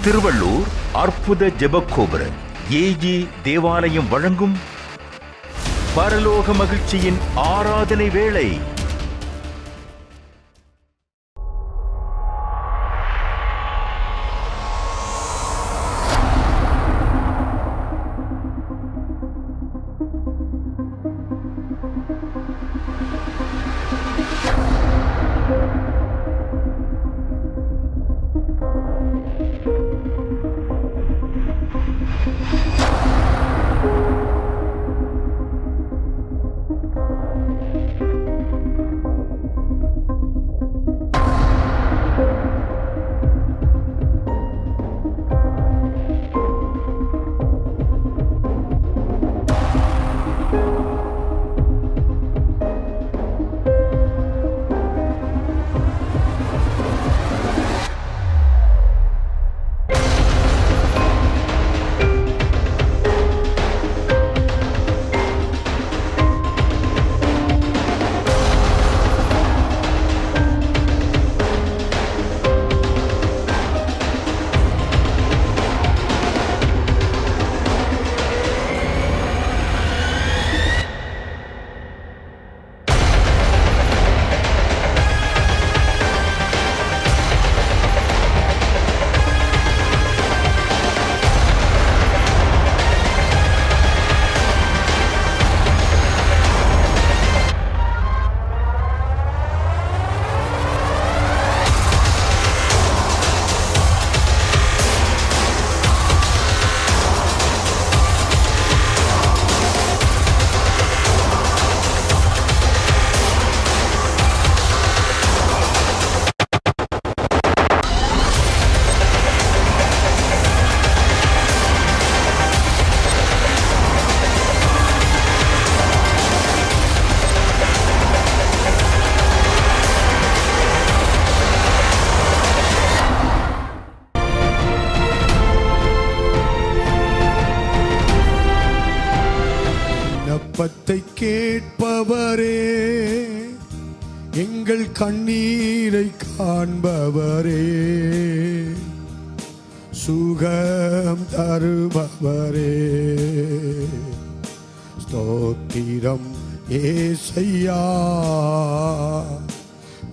திருவள்ளூர் அற்புத ஜெபக்கோபுர ஏஜி தேவாலயம் வழங்கும் பரலோக மகிழ்ச்சியின் ஆராதனை வேளை. விண்ணப்பத்தை கேட்பவரே, எங்கள் கண்ணீரை காண்பவரே, சுகம் தருபவரே, ஸ்தோத்திரம் ஏசையா.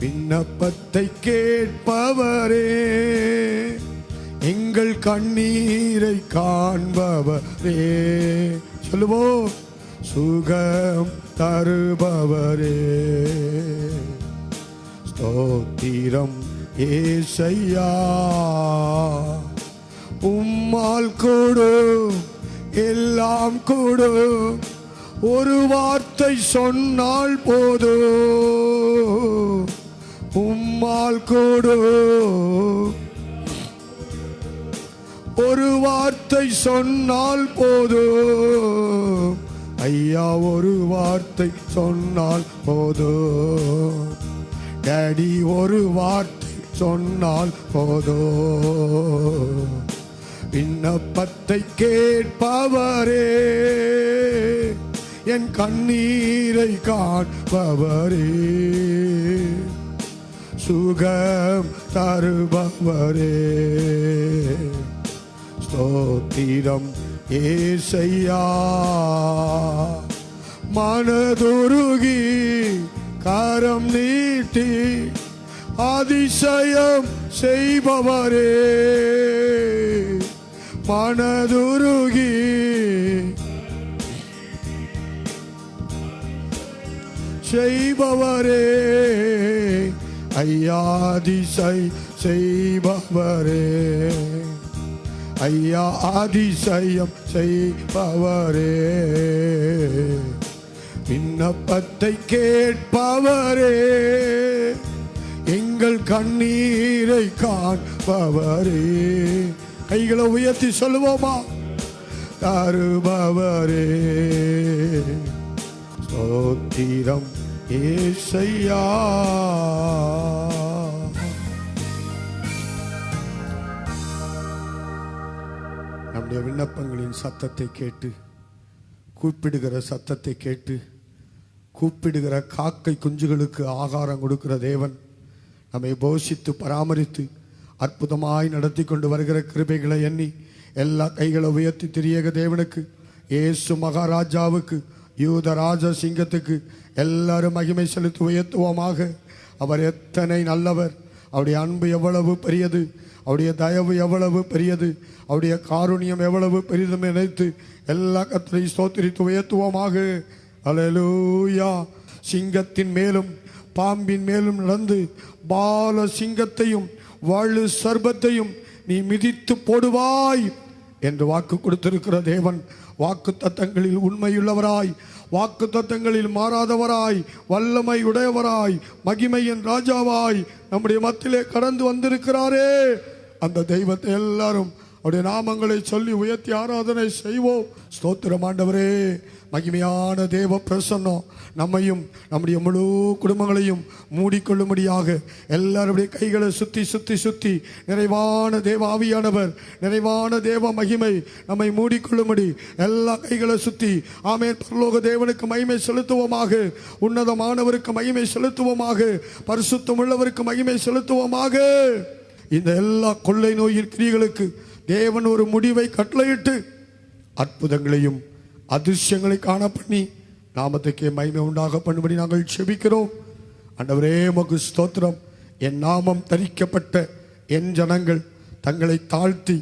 விண்ணப்பத்தை கேட்பவரே, எங்கள் கண்ணீரை காண்பவரே, சொல்லுவோம், சுகம் தருபவரே, ஸ்தோத்திரம் ஏசையா. உம்மால் கூடும் எல்லாம் கூடும், ஒரு வார்த்தை சொன்னால் போதும். உம்மால் கூடும், ஒரு வார்த்தை சொன்னால் போதும். ஐயா, ஒரு வார்த்தை சொன்னால் போதும். டாடி, ஒரு வார்த்தை சொன்னால் போதும். விண்ணப்பத்தை கேட்பவரே, என் கண்ணீரை காண்பவரே, சுகம் தருபவரே, ஸ்தோத்திரம் ஏசையா. மனதுருகி கரம் நீட்டி அதிசயம் செய்பவரே, மனதுருகி செய்பவரே, ஐயா அதிசயம் செய்பவரே, ஐயா அதிசயம் செய்பவரே, விண்ணப்பத்தை கேட்பவரே, எங்கள் கண்ணீரை காண்பவரே. கைகளை உயர்த்தி சொல்லுவோமா? தருபவரே, ஸ்தோத்திரம் ஏசையா. நம்முடைய விண்ணப்பங்களின் சத்தத்தை கேட்டு, கூப்பிடுகிற சத்தத்தை கேட்டு, கூப்பிடுகிற காக்கை குஞ்சுகளுக்கு ஆகாரம் கொடுக்கிற தேவன் நம்மை போஷித்து பராமரித்து அற்புதமாய் நடத்தி கொண்டு வருகிற கிருபைகளை எண்ணி எல்லா கைகளை உயர்த்தி திரியேக தேவனுக்கு, இயேசு மகாராஜாவுக்கு, யூத ராஜ சிங்கத்துக்கு எல்லாரும் மகிமை செலுத்தி உயர்த்துவோமாக. அவர் எத்தனை நல்லவர், அவருடைய அன்பு எவ்வளவு பெரியது, அவருடைய தயவு எவ்வளவு பெரியது, அவருடைய காருண்யம் எவ்வளவு பெரிதும் நினைத்து எல்லா கர்த்தரை ஸ்தோத்திரித்து உயர்த்துவோமாக. அல்லேலூயா. சிங்கத்தின் மேலும் பாம்பின் மேலும் நடந்து பால சிங்கத்தையும் வாழு சர்பத்தையும் நீ மிதித்து போடுவாய் என்று வாக்கு கொடுத்திருக்கிற தேவன் வாக்கு தத்தங்களில் உண்மையுள்ளவராய், வாக்கு தத்தங்களில் மாறாதவராய், வல்லமை உடையவராய், மகிமையின் ராஜாவாய் நம்முடைய மத்தியிலே கடந்து வந்திருக்கிறாரே. அந்த தெய்வத்தை எல்லாரும் அவருடைய நாமங்களை சொல்லி உயர்த்தி ஆராதனை செய்வோம். ஸ்தோத்திரம் ஆண்டவரே. மகிமையான தேவ பிரசன்னம் நம்மையும் நம்முடைய முழு குடும்பங்களையும் மூடிக்கொள்ளும்படியாக எல்லாருடைய கைகளை சுத்தி சுத்தி சுத்தி நிறைவான தேவ ஆவியானவர், நிறைவான தேவ மகிமை நம்மை மூடிக்கொள்ளும்படி எல்லா கைகளை சுத்தி ஆமென். பரலோக தேவனுக்கு மகிமை செலுத்துவோமாக, உன்னதமானவருக்கு மகிமை செலுத்துவோமாக, பரிசுத்தம் உள்ளவருக்கு மகிமை செலுத்துவோமாக. இந்த எல்லா கொள்ளை நோயின் கிரியைகளுக்கு தேவன் ஒரு முடிவை கட்டளையிட்டு அற்புதங்களையும் அதிர்ஷ்யங்களை காண பண்ணி நாமத்துக்கே மகிமை உண்டாக பண்ணும்படி நாங்கள் செபிக்கிறோம். ஆண்டவரே உமக்கு ஸ்தோத்திரம். என் நாமம் தரிக்கப்பட்ட என் ஜனங்கள் தங்களை தாழ்த்தி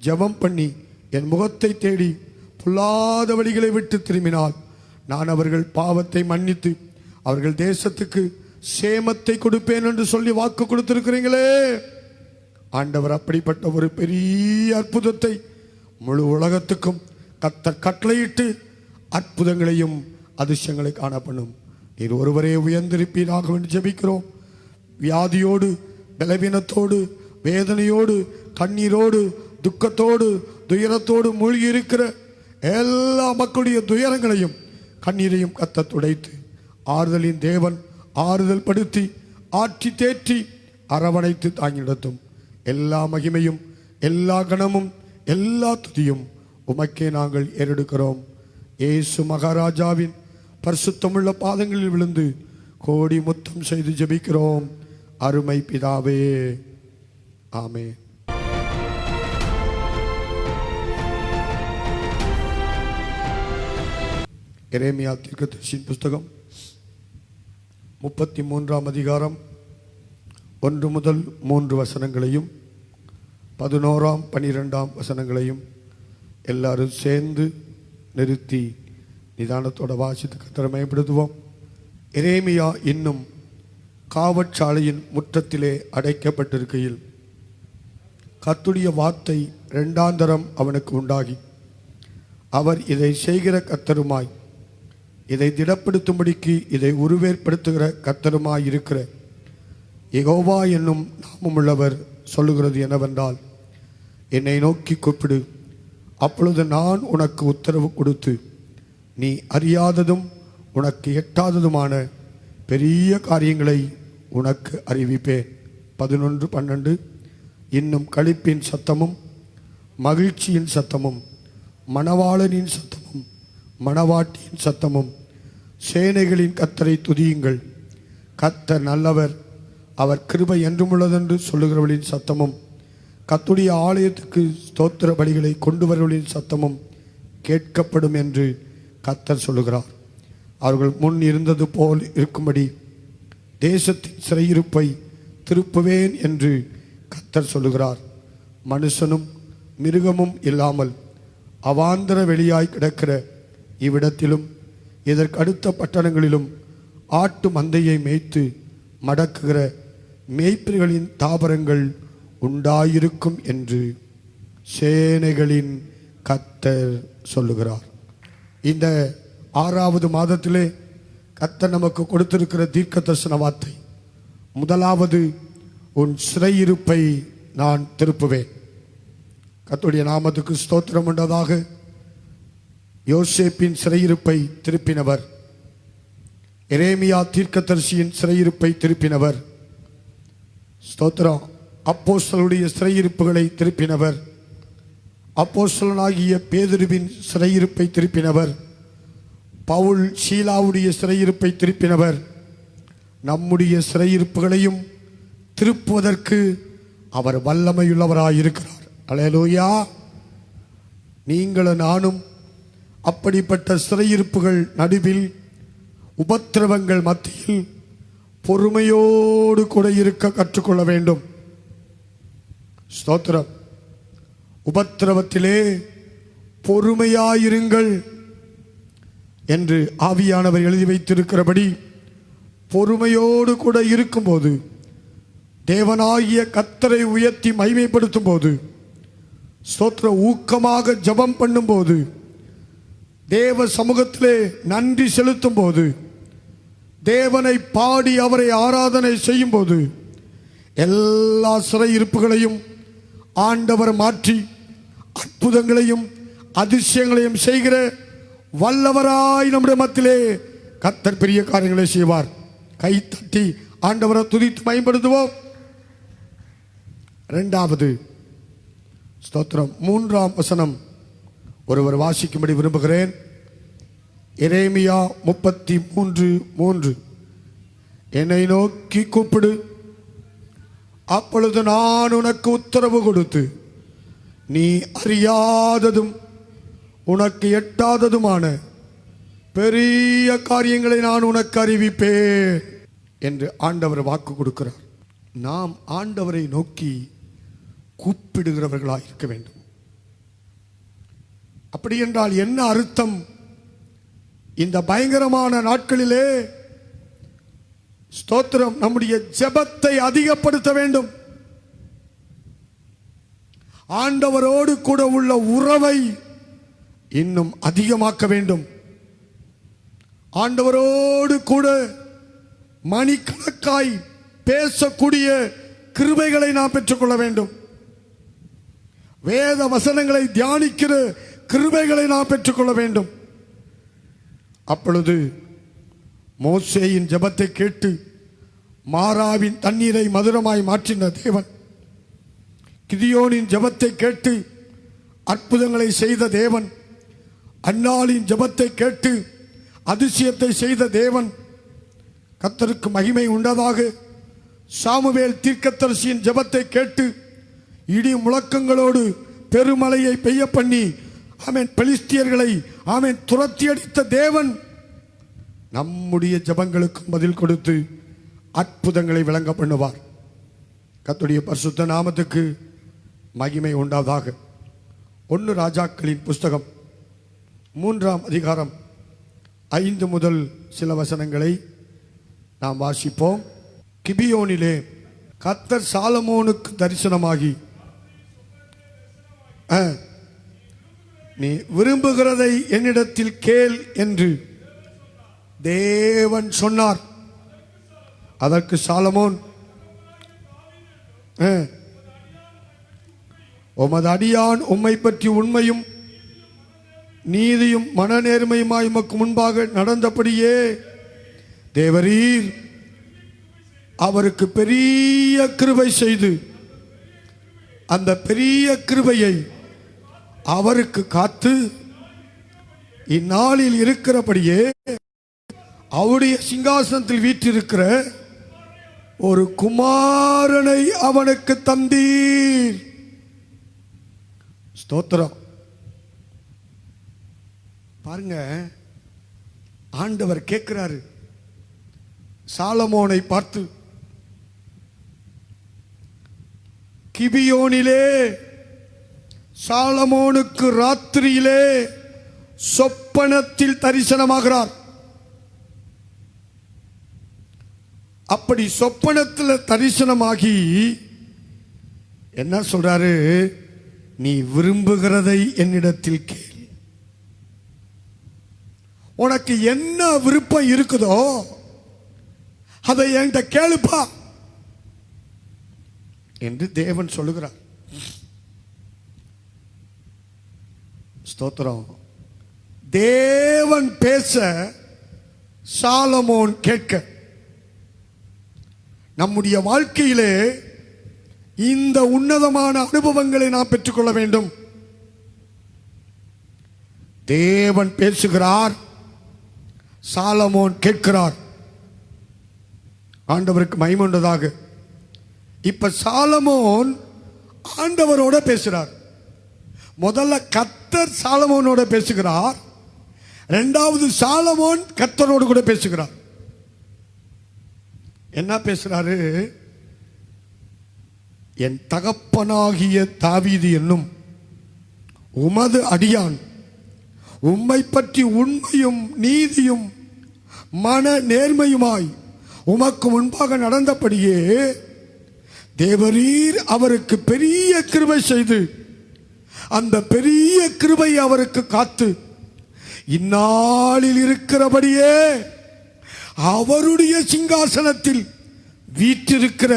ஜெபம் பண்ணி என் முகத்தை தேடி பொல்லாத வழிகளை விட்டு திரும்பினால் நான் அவர்கள் பாவத்தை மன்னித்து அவர்கள் தேசத்துக்கு சேமத்தை கொடுப்பேன் என்று சொல்லி வாக்கு கொடுத்திருக்கிறீங்களே. ஆண்டவர் அப்படிப்பட்ட ஒரு பெரிய அற்புதத்தை முழு உலகத்துக்கும் கர்த்தர் கட்டளையிட்டு அற்புதங்களையும் அதிர்ஷ்யங்களை காணப்படும். நீர் ஒருவரே உயர்ந்திருப்பீராக என்று ஜெபிக்கிறோம். வியாதியோடு, பலவீனத்தோடு, வேதனையோடு, கண்ணீரோடு, துக்கத்தோடு, துயரத்தோடு மூழ்கி இருக்கிற எல்லா மக்களுடைய துயரங்களையும் கண்ணீரையும் கர்த்தர் துடைத்து ஆறுதலின் தேவன் ஆறுதல் படுத்தி ஆற்றி தேற்றி அரவணைத்து தாங்கி நடத்தும். எல்லா மகிமையும் எல்லா கணமும் எல்லா துதியும் உமக்கே நாங்கள் ஏறெடுக்கிறோம். இயேசு மகாராஜாவின் பரிசுத்தமுள்ள பாதங்களில் விழுந்து கோடி முத்தம் செய்து ஜெபிக்கிறோம் அருமை பிதாவே, ஆமென். எரேமியா தீர்க்கதரிசியின் புஸ்தகம் 33ஆம் அதிகாரம் 1 முதல் 3 வசனங்களையும் 11ஆம் 12ஆம் வசனங்களையும் எல்லாரும் சேர்ந்து நிறுத்தி நிதானத்தோட வாசித்து கர்த்தரை மகிமைப்படுத்துவோம். எரேமியா இன்னும் காவற்சாலையின் முற்றத்திலே அடைக்கப்பட்டிருக்கையில் கர்த்தருடைய வார்த்தை 2ஆந்தரம் அவனுக்கு உண்டாகி, அவர் இதை செய்கிற கர்த்தருமாய், இதை திடப்படுத்தும்படிக்கு இதை உருவேற்படுத்துகிற கர்த்தருமாய் இருக்கிற யெகோவா என்னும் நாமமுள்ளவர் சொல்லுகிறது என்னவென்றால், என்னை நோக்கி கூப்பிடு, அப்பொழுது நான் உனக்கு உத்தரவு கொடுத்து நீ அறியாததும் உனக்கு எட்டாததுமான பெரிய காரியங்களை உனக்கு அறிவிப்பேன். 11:12 இன்னும் களிப்பின் சத்தமும் மகிழ்ச்சியின் சத்தமும் மணவாளனின் சத்தமும் மணவாட்டியின் சத்தமும் சேனைகளின் கர்த்தரை துதியுங்கள், கர்த்தர் நல்லவர், அவர் கிருபை என்றும் உள்ளதென்று சொல்லுகிறவர்களின் சத்தமும் கர்த்தருடைய ஆலயத்துக்கு ஸ்தோத்திர பலிகளை கொண்டு வருவர்களின் சத்தமும் கேட்கப்படும் என்று கர்த்தர் சொல்லுகிறார். அவர்கள் முன் இருந்தது போல் இருக்கும்படி தேசத்தின் சிறையிருப்பை திருப்புவேன் என்று கர்த்தர் சொல்லுகிறார். மனுஷனும் மிருகமும் இல்லாமல் அவாந்தர வெளியாய் கிடக்கிற இவ்விடத்திலும் இதற்கு அடுத்த பட்டணங்களிலும் ஆட்டு மந்தையை மேய்த்து மடக்குகிற மேய்ப்பர்களின் தாபரங்கள் உண்டாயிருக்கும் என்று சேனைகளின் கர்த்தர் சொல்லுகிறார். இந்த 6வது மாதத்திலே கர்த்தர் நமக்கு கொடுத்திருக்கிற தீர்க்க தரிசன வார்த்தை, முதலாவது, உன் சிறையிருப்பை நான் திருப்புவேன். கர்த்தருடைய நாமத்துக்கு ஸ்தோத்திரம் உண்டதாக. யோசேப்பின் சிறையிருப்பை திருப்பினவர், எரேமியா தீர்க்கதரிசியின் சிறையிருப்பை திருப்பினவர், ஸ்தோத்திரம், அப்போஸ்தலருடைய சிறையிருப்புகளை திருப்பினவர், அப்போஸ்தலனாகிய பேதுருவின் சிறையிருப்பை திருப்பினவர், பவுல் சீலாவுடைய சிறையிருப்பை திருப்பினவர். நம்முடைய சிறையிருப்புகளையும் திருப்புவதற்கு அவர் வல்லமையுள்ளவராய் இருக்கிறார். அல்லேலூயா. நீங்களும் நானும் அப்படிப்பட்ட சிறையிருப்புகள் நடுவில், உபத்திரவங்கள் மத்தியில் பொறுமையோடு கூட இருக்க கற்றுக்கொள்ள வேண்டும். ஸ்தோத்திரம். உபத்திரவத்திலே பொறுமையாயிருங்கள் என்று ஆவியானவர் எழுதி வைத்திருக்கிறபடி பொறுமையோடு கூட இருக்கும்போது, தேவனாகிய கர்த்தரை உயர்த்தி மகிமைப்படுத்தும் போது, ஸ்தோத்திர ஊக்கமாக ஜெபம் பண்ணும்போது, தேவ சமூகத்திலே நன்றி செலுத்தும் போது, தேவனை பாடி அவரை ஆராதனை செய்யும் போது, எல்லா சிறையிருப்புகளையும் ஆண்டவர் மாற்றி அற்புதங்களையும் அதிசயங்களையும் செய்கிற வல்லவராய் நம்முடைய மத்தியிலே கர்த்தர் பெரிய காரியங்களை செய்வார். கை தட்டி ஆண்டவரை துதித்து மகிமைப்படுத்துவோம். இரண்டாவது ஸ்தோத்திரம், 3ஆம் வசனம் ஒருவர் வாசிக்கும்படி விரும்புகிறேன். எரேமியா 33:3. என்னை நோக்கி கூப்பிடு, அப்பொழுது நான் உனக்கு உத்தரவு கொடுத்து, நீ அறியாததும் உனக்கு எட்டாததுமான பெரிய காரியங்களை நான் உனக்கு அறிவிப்பேன் என்று ஆண்டவர் வாக்கு கொடுக்கிறார். நாம் ஆண்டவரை நோக்கி கூப்பிடுகிறவர்களாக இருக்க வேண்டும். அப்படி என்றால் என்ன அர்த்தம்? இந்த பயங்கரமான நாட்களிலே ஸ்தோத்திரம், நம்முடைய ஜெபத்தை அதிகப்படுத்த வேண்டும். ஆண்டவரோடு கூட உள்ள உறவை இன்னும் அதிகமாக்க வேண்டும். ஆண்டவரோடு கூட மணிக்கணக்காய் பேசக்கூடிய கிருபைகளை நாம் பெற்றுக்கொள்ள வேண்டும். வேத வசனங்களை தியானிக்கிற கிருபைகளை நாம் பெற்றுக்கொள்ள வேண்டும். அப்பொழுது மோசேயின் ஜெபத்தை கேட்டு மாராவின் தண்ணீரை மதுரமாய் மாற்றின தேவன், கிதியோனின் ஜெபத்தை கேட்டு அற்புதங்களை செய்த தேவன், அன்னாளின் ஜெபத்தை கேட்டு அதிசயத்தை செய்த தேவன், கர்த்தருக்கு மகிமை உண்டதாக சாமுவேல் தீர்க்கதரிசியின் ஜெபத்தை கேட்டு இடி முழக்கங்களோடு பெருமழையை பெய்ய பண்ணி ஆமென் பெலிஸ்தியர்களை ஆமென் துரத்தி அடித்த தேவன் நம்முடைய ஜெபங்களுக்கும் பதில் கொடுத்து அற்புதங்களை விளங்க பண்ணுவார். கர்த்தருடைய பரிசுத்த நாமத்துக்கு மகிமை உண்டாவதாக. 1 ராஜாக்களின் புஸ்தகம் 3ஆம் அதிகாரம் 5 முதல் சில வசனங்களை நாம் வாசிப்போம். கிபியோனிலே கர்த்தர் சாலமோனுக்கு தரிசனமாகி, நீ விரும்புகிறதை என்னிடத்தில் கேள் என்று தேவன் சொன்னார். அதற்கு சாலமோன், உமது அடியான் உம்மை பற்றி உண்மையும் நீதியும் மனநேர்மையுமாய் உமக்கு முன்பாக நடந்தபடியே தேவரீர் அவருக்கு பெரிய கிருபை செய்து அந்த பெரிய கிருபையை அவருக்கு காத்து இந்நாளில் இருக்கிறபடியே அவருடைய சிங்காசனத்தில் வீற்றிருக்கிற ஒரு குமாரனை அவனுக்கு தந்தீர். ஸ்தோத்திரம். பாருங்க, ஆண்டவர் கேட்கிறாரு சாலமோனை பார்த்து, கிபியோனிலே சாலமோனுக்கு ராத்திரியிலே சொப்பனத்தில் தரிசனமாகிறார். அப்படி சொப்பனத்தில் தரிசனமாகி என்ன சொல்றாரு? நீ விரும்புகிறதை என்னிடத்தில் கேள். உனக்கு என்ன விருப்பம் இருக்குதோ அதை என்கிட்ட கேளுப்பா என்று தேவன் சொல்லுகிறார். ஸ்தோத்திரம். தேவன் பேச சாலமோன் கேட்க, நம்முடைய வாழ்க்கையிலே இந்த உன்னதமான அனுபவங்களை நாம் பெற்றுக்கொள்ள வேண்டும். தேவன் பேசுகிறார், சாலமோன் கேட்கிறார். ஆண்டவருக்கு மகிமை உண்டதாக. இப்ப சாலமோன் ஆண்டவரோட பேசுறார். முதல்ல கர்த்தர் சாலமோனோட பேசுகிறார், இரண்டாவது சாலமோன் கர்த்தரோடு கூட பேசுகிறார். என்ன பேசுறாரு? என் தகப்பனாகிய தாவீது என்னும் உமது அடியான் உம்மை பற்றி உண்மையும் நீதியும் மன நேர்மையுமாய் உமக்கு முன்பாக நடந்தபடியே தேவரீர் அவருக்கு பெரிய கிருபை செய்து அந்த பெரிய கிருபை அவருக்கு காத்து இந்நாளில் இருக்கிறபடியே அவருடைய சிங்காசனத்தில் வீற்றிருக்கிற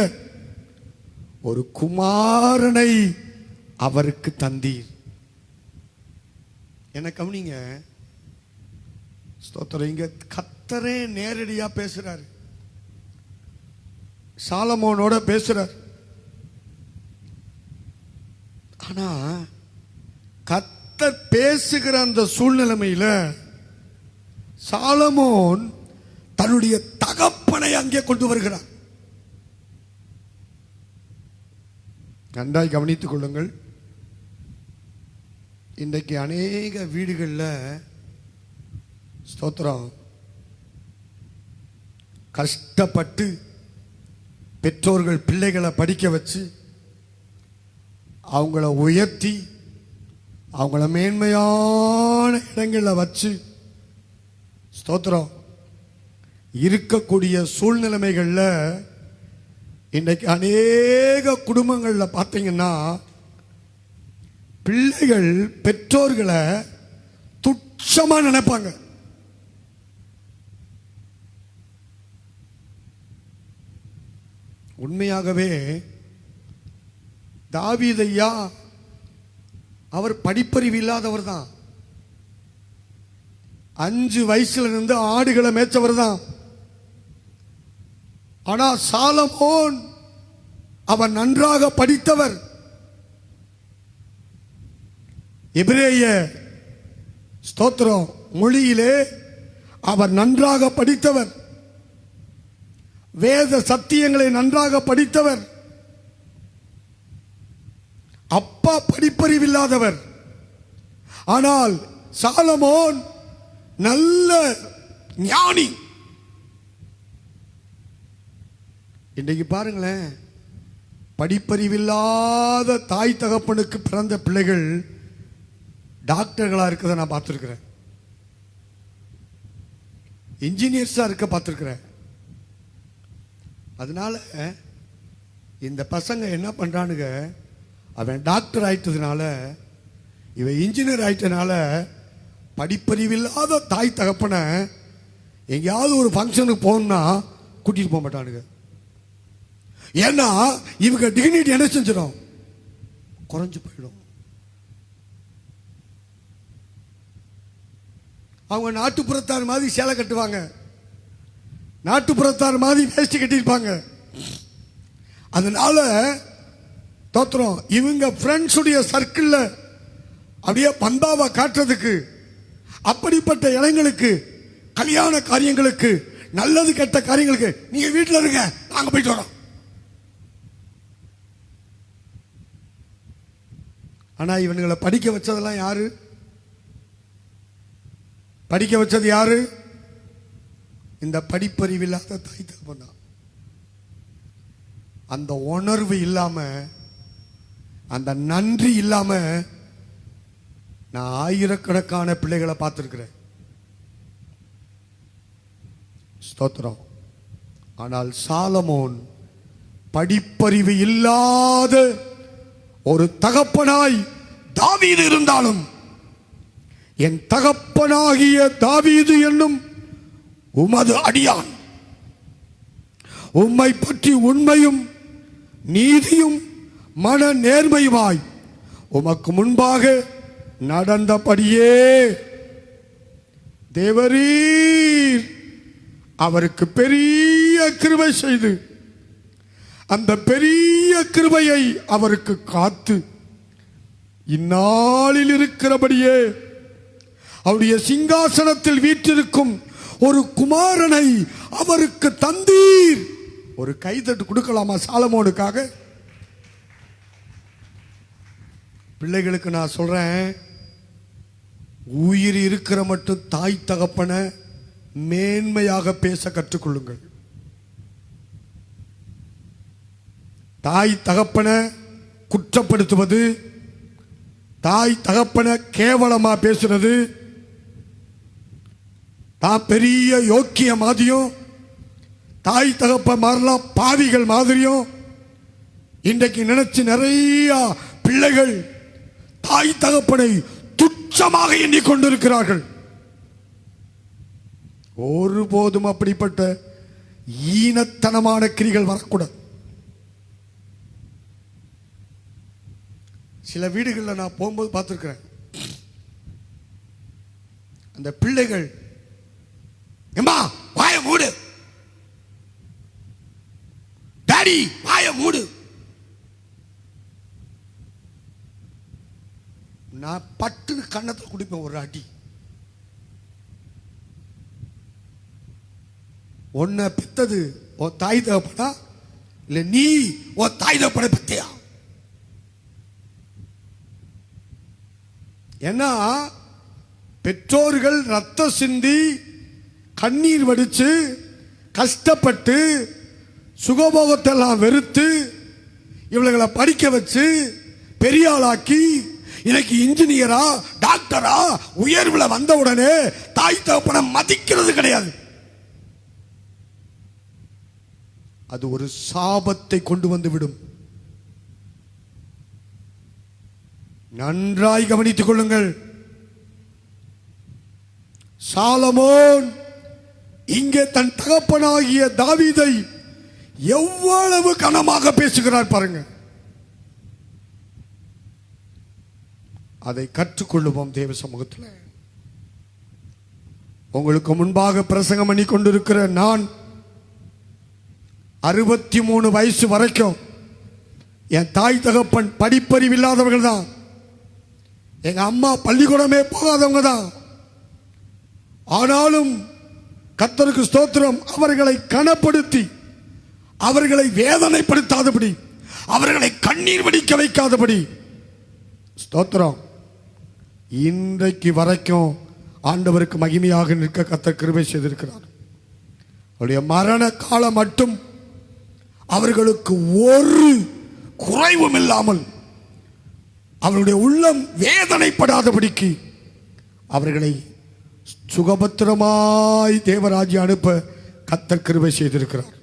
ஒரு குமாரனை அவருக்கு தந்தீர். என்ன கவனிங்க, ஸ்தோத்திரம். இங்க கர்த்தரே நேரடியா பேசுறாரு, சாலமோனோட பேசுறார். ஆனா கர்த்தர் பேசுகிற அந்த சூழ்நிலைமையில சாலமோன் தன்னுடைய தகப்பனை அங்கே கொண்டு வருகிறார். நன்றாய் கவனித்துக் கொள்ளுங்கள். இன்றைக்கு அநேக வீடுகளில் ஸ்தோத்திரம் கஷ்டப்பட்டு பெற்றோர்கள் பிள்ளைகளை படிக்க வச்சு அவங்கள உயர்த்தி அவங்கள மேன்மையான இடங்களில் வச்சு ஸ்தோத்திரம் இருக்கக்கூடிய சூழ்நிலைமைகளில் இன்றைக்கு அநேக குடும்பங்களில் பார்த்தீங்கன்னா பிள்ளைகள் பெற்றோர்களை துச்சமா நினைப்பாங்க. உண்மையாகவே தாவீதையா அவர் படிப்பறிவு இல்லாதவர் தான். 5 வயசுல இருந்து ஆடுகளை மேய்ச்சவர் தான். ஆனா சாலமோன் அவர் நன்றாக படித்தவர். எபிரேய ஸ்தோத்திரம் மொழியிலே அவர் நன்றாக படித்தவர், வேத சத்தியங்களை நன்றாக படித்தவர். அப்பா படிப்பறிவில்லாதவர். ஆனால் சாலமோன் நல்ல ஞானி. இன்றைக்கு பாருங்களேன், படிப்பறிவில்லாத தாய் தகப்பனுக்கு பிறந்த பிள்ளைகள் டாக்டர்களா இருக்கிறத நான் பார்த்துருக்கிறேன், இன்ஜினியர்ஸா இருக்க பார்த்துருக்கிறேன். அதனால இந்த பசங்க என்ன பண்றானுங்க, அவன் டாக்டர் ஆயிட்டதுனால இவன் இன்ஜினியர் ஆயிட்டனால படிப்பறிவில்லாத தாய் தகப்பனை எங்கேயாவது ஒரு ஃபங்க்ஷனுக்கு போகணும்னா கூட்டிட்டு போக மாட்டானுங்க. ஏன்னா இவங்க டிக்னிட்டி என்ன செஞ்சிடும், குறைஞ்சு போயிடும். அவங்க நாட்டுப்புறத்தார் மாதிரி சேலை கட்டுவாங்க, நாட்டுப்புறத்தார் மாதிரி வேஷ்டி கட்டியிருப்பாங்க. அதனால தோத்திரம் இவங்க ஃப்ரெண்ட்ஸுடைய சர்க்கிள்ல அப்படியே பந்தாவை காட்டுறதுக்கு அப்படிப்பட்ட இளைஞர்களுக்கு கல்யாண காரியங்களுக்கு நல்லது கெட்ட காரியங்களுக்கு நீங்க வீட்டில் இருங்க, நாங்க போயிட்டு வரோம். ஆனா இவனுங்களை படிக்க வச்சதெல்லாம் யாரு? படிக்க வச்சது யாரு? இந்த படிப்பறிவில்லாத தாய் தகப்பன் தான். அந்த உணர்வு இல்லாம, அந்த நன்றி இல்லாம நான் ஆயிரக்கணக்கான பிள்ளைகளை பார்த்திருக்கிறேன். ஸ்தோத்திரம். ஆனால் சாலமோன் படிப்பறிவு இல்லாத ஒரு தகப்பனாய் தாவீது இருந்தாலும், என் தகப்பனாகிய தாவீது என்னும் உமது அடியான் உம்மை பற்றி உண்மையும் நீதியும் மன நேர்மையுமாய் உமக்கு முன்பாக நடந்தபடியே தேவரீர் அவருக்கு பெரிய கிருபை செய்து அந்த பெரிய கிருபையை அவருக்கு காத்து இந்நாளில் இருக்கிறபடியே அவருடைய சிங்காசனத்தில் வீற்றிருக்கும் ஒரு குமாரனை அவருக்கு தந்தீர். ஒரு கைதட்டு கொடுக்கலாமா சாலமோனுக்காக? பிள்ளைகளுக்கு நான் சொல்றேன், உயிர் இருக்கிற மட்டும் தாய் தகப்பனை மேன்மையாக பேச கற்றுக்கொள்ளுங்கள். தாய் தகப்பனை குற்றப்படுத்துவது, தாய் தகப்பனை கேவலமா பேசுறது, தான் பெரிய யோக்கிய மாதிரியும் தாய் தகப்ப மாதிரிலாம் பாவிகள் மாதிரியும் இன்றைக்கு நினைச்சு நிறைய பிள்ளைகள் தாய் தகப்பனை துச்சமாக எண்ணிக்கொண்டிருக்கிறார்கள். ஒருபோதும் அப்படிப்பட்ட ஈனத்தனமான கிரிகள் வரக்கூடாது. சில வீடுகளில் நான் போகும்போது பார்த்துருக்கிறேன், அந்த பிள்ளைகள் எம்மா வாய மூடு, டாடி வாய மூடு. நான் பட்டுன்னு கண்ணத்தில் குடிப்பேன் ஒரு அடி. உன்னை பெத்தது உன் தாய் தகப்பனா இல்ல நீ உன் தாய் தகப்பனை பெத்தியா? ஏன்னா பெற்றோர்கள் ரத்தம் சிந்தி கண்ணீர் வடிச்சு கஷ்டப்பட்டு சுகபோகத்தை எல்லாம் வெறுத்து இவங்களை படிக்க வச்சு பெரிய ஆளாக்கி இன்னைக்கு இன்ஜினியரா டாக்டரா உயர்வுல வந்த உடனே தாய் தகப்பனை மதிக்கிறது கிடையாது. அது ஒரு சாபத்தை கொண்டு வந்து விடும். நன்றாய் கவனித்துக் கொள்ளுங்கள். சாலமோன் இங்கே தன் தகப்பனாகிய தாவீதை எவ்வளவு கனமாக பேசுகிறார் பாருங்க. அதை கற்றுக்கொள்ளுவோம் தேவ சமூகத்தில். உங்களுக்கு முன்பாக பிரசங்கம் பண்ணி கொண்டிருக்கிற நான் 63 வயசு வரைக்கும் என் தாய் தகப்பன் படிப்பறிவு இல்லாதவர்கள் தான். எங்க அம்மா பள்ளிக்கூடமே போகாதவங்க தான். ஆனாலும் கர்த்தருக்கு ஸ்தோத்திரம், அவர்களை கனப்படுத்தி அவர்களை வேதனைப்படுத்தாதபடி அவர்களை கண்ணீர் வடிக்க வைக்காதபடி ஸ்தோத்திரம் இன்றைக்கு வரைக்கும் ஆண்டவருக்கு மகிமையாக நிற்க கர்த்தர் கிருபை செய்திருக்கிறார். அவருடைய மரண காலம் மட்டும் அவர்களுக்கு ஒரு குறைவும் இல்லாமல் அவருடைய உள்ளம் வேதனைப்படாதபடிக்கு அவர்களை சுகபத்திரமாய் தேவராஜ்யம் அனுப்ப கர்த்தர் கிருபை செய்திருக்கிறார்.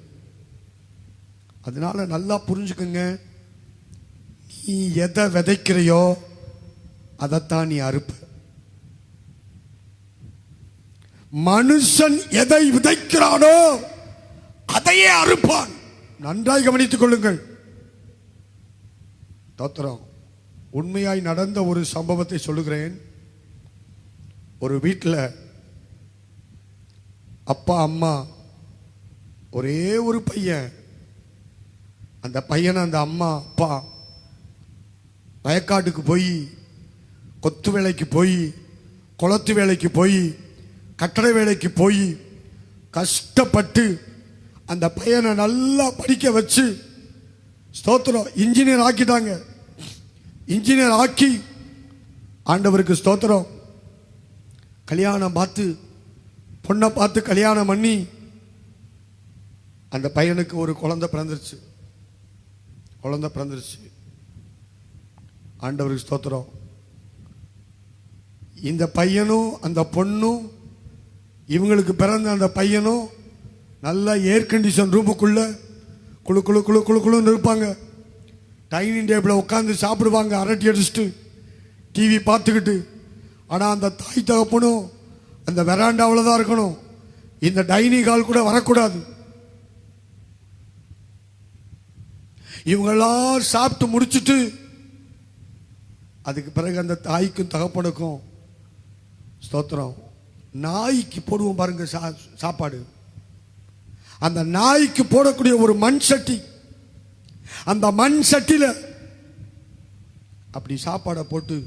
அதனால நல்லா புரிஞ்சுக்குங்க, நீ எதை விதைக்கிறையோ அதைத்தான் நீ அறுப்ப. மனுஷன் எதை விதைக்கிறானோ அதையே அறுப்பான். நன்றாய் கவனித்துக் கொள்ளுங்கள். தோத்திரம் உண்மையாய் நடந்த ஒரு சம்பவத்தை சொல்லுகிறேன். ஒரு வீட்டில் அப்பா அம்மா ஒரே ஒரு பையன். அந்த பையனை அந்த அம்மா அப்பா வயக்காட்டுக்கு போய் கொத்து வேலைக்கு போய் குளத்து வேலைக்கு போய் கட்டட வேலைக்கு போய் கஷ்டப்பட்டு அந்த பையனை நல்லா படிக்க வச்சு ஸ்தோத்திரம் இன்ஜினியர் ஆக்கிட்டாங்க. இன்ஜினியர் ஆக்கி ஆண்டவருக்கு ஸ்தோத்திரம் கல்யாணம் பார்த்து பொண்ணை பார்த்து கல்யாணம் பண்ணி அந்த பையனுக்கு ஒரு குழந்தை பிறந்துருச்சு. ஆண்டவருக்கு ஸ்தோத்திரம். இந்த பையனும் அந்த பொண்ணும் இவங்களுக்கு பிறந்த அந்த பையனும் நல்லா ஏர் கண்டிஷன் ரூமுக்குள்ள குழு குழு குழு குழு குழுன்னு இருப்பாங்க. டைனிங் டேபிளில் உட்காந்து சாப்பிடுவாங்க அரட்டி அடிச்சுட்டு டிவி பார்த்துக்கிட்டு. ஆனால் அந்த தாய் தகப்பனும் அந்த வெராண்டாவில் தான் இருக்கணும். இந்த டைனிங் ஹால் கூட வரக்கூடாது. இவங்கெல்லாம் சாப்பிட்டு முடிச்சுட்டு அதுக்கு பிறகு அந்த தாய்க்கும் தகப்பனுக்கும் ஸ்தோத்திரம் நாய்க்கு போடுவோம் பாருங்க சாப்பாடு. அந்த நாய்க்கு போடக்கூடிய ஒரு மண் சட்டி, அந்த மண் சட்டியில் அப்படி சாப்பாடை போட்டு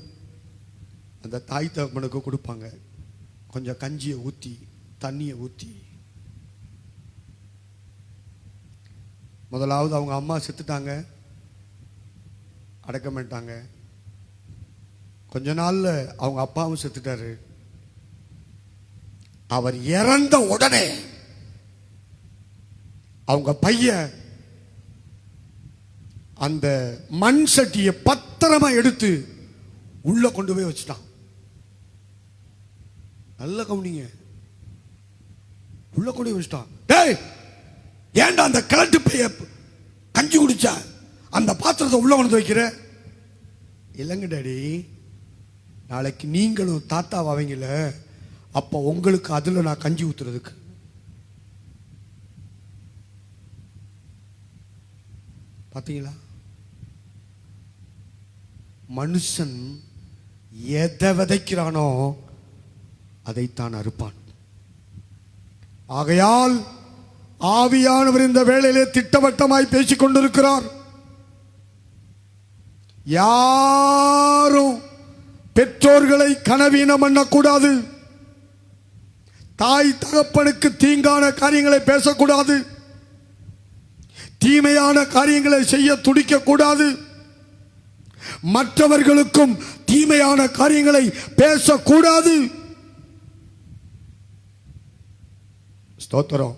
அந்த தாய் தகப்பனுக்கு கொடுப்பாங்க. கொஞ்சம் கஞ்சியை ஊற்றி தண்ணியை ஊற்றி. முதலாவது அவங்க அம்மா செத்துட்டாங்க, அடக்கம் பண்ணிட்டாங்க. கொஞ்ச நாள்ல அவங்க அப்பாவும் செத்துட்டாரு. அவர் இறந்த உடனே அவங்க பையன் அந்த மண் சட்டியை பத்திரமா எடுத்து உள்ள கொண்டு போய் வச்சுட்டான். நல்ல கவனிங்க, உள்ள கொண்டு போய் வச்சுட்டான். டேய், ஏன்டா அந்த கிழட்டு பைய கஞ்சி குடிச்சா அந்த பாத்திரத்தை உள்ள கொண்டு வைக்கிற? இல்லைங்க டாடி, நாளைக்கு நீங்களும் தாத்தா வாவீங்கள, அப்ப உங்களுக்கு அதுல நான் கஞ்சி ஊத்துறதுக்கு. பாத்தீங்களா? மனுஷன் எதை விதைக்கிறானோ அதைத்தான் அறுப்பான். ஆகையால் ஆவியானவர் இந்த வேளையிலே திட்டவட்டமாய் பேசிக் கொண்டிருக்கிறார். யாரும் பெற்றோர்களை கனவீனம் பண்ணக்கூடாது. தாய் தகப்பனுக்கு தீங்கான காரியங்களை பேசக்கூடாது. தீமையான காரியங்களை செய்ய துடிக்க கூடாது. மற்றவர்களுக்கும் தீமையான காரியங்களை பேசக்கூடாது. ஸ்தோத்திரம்.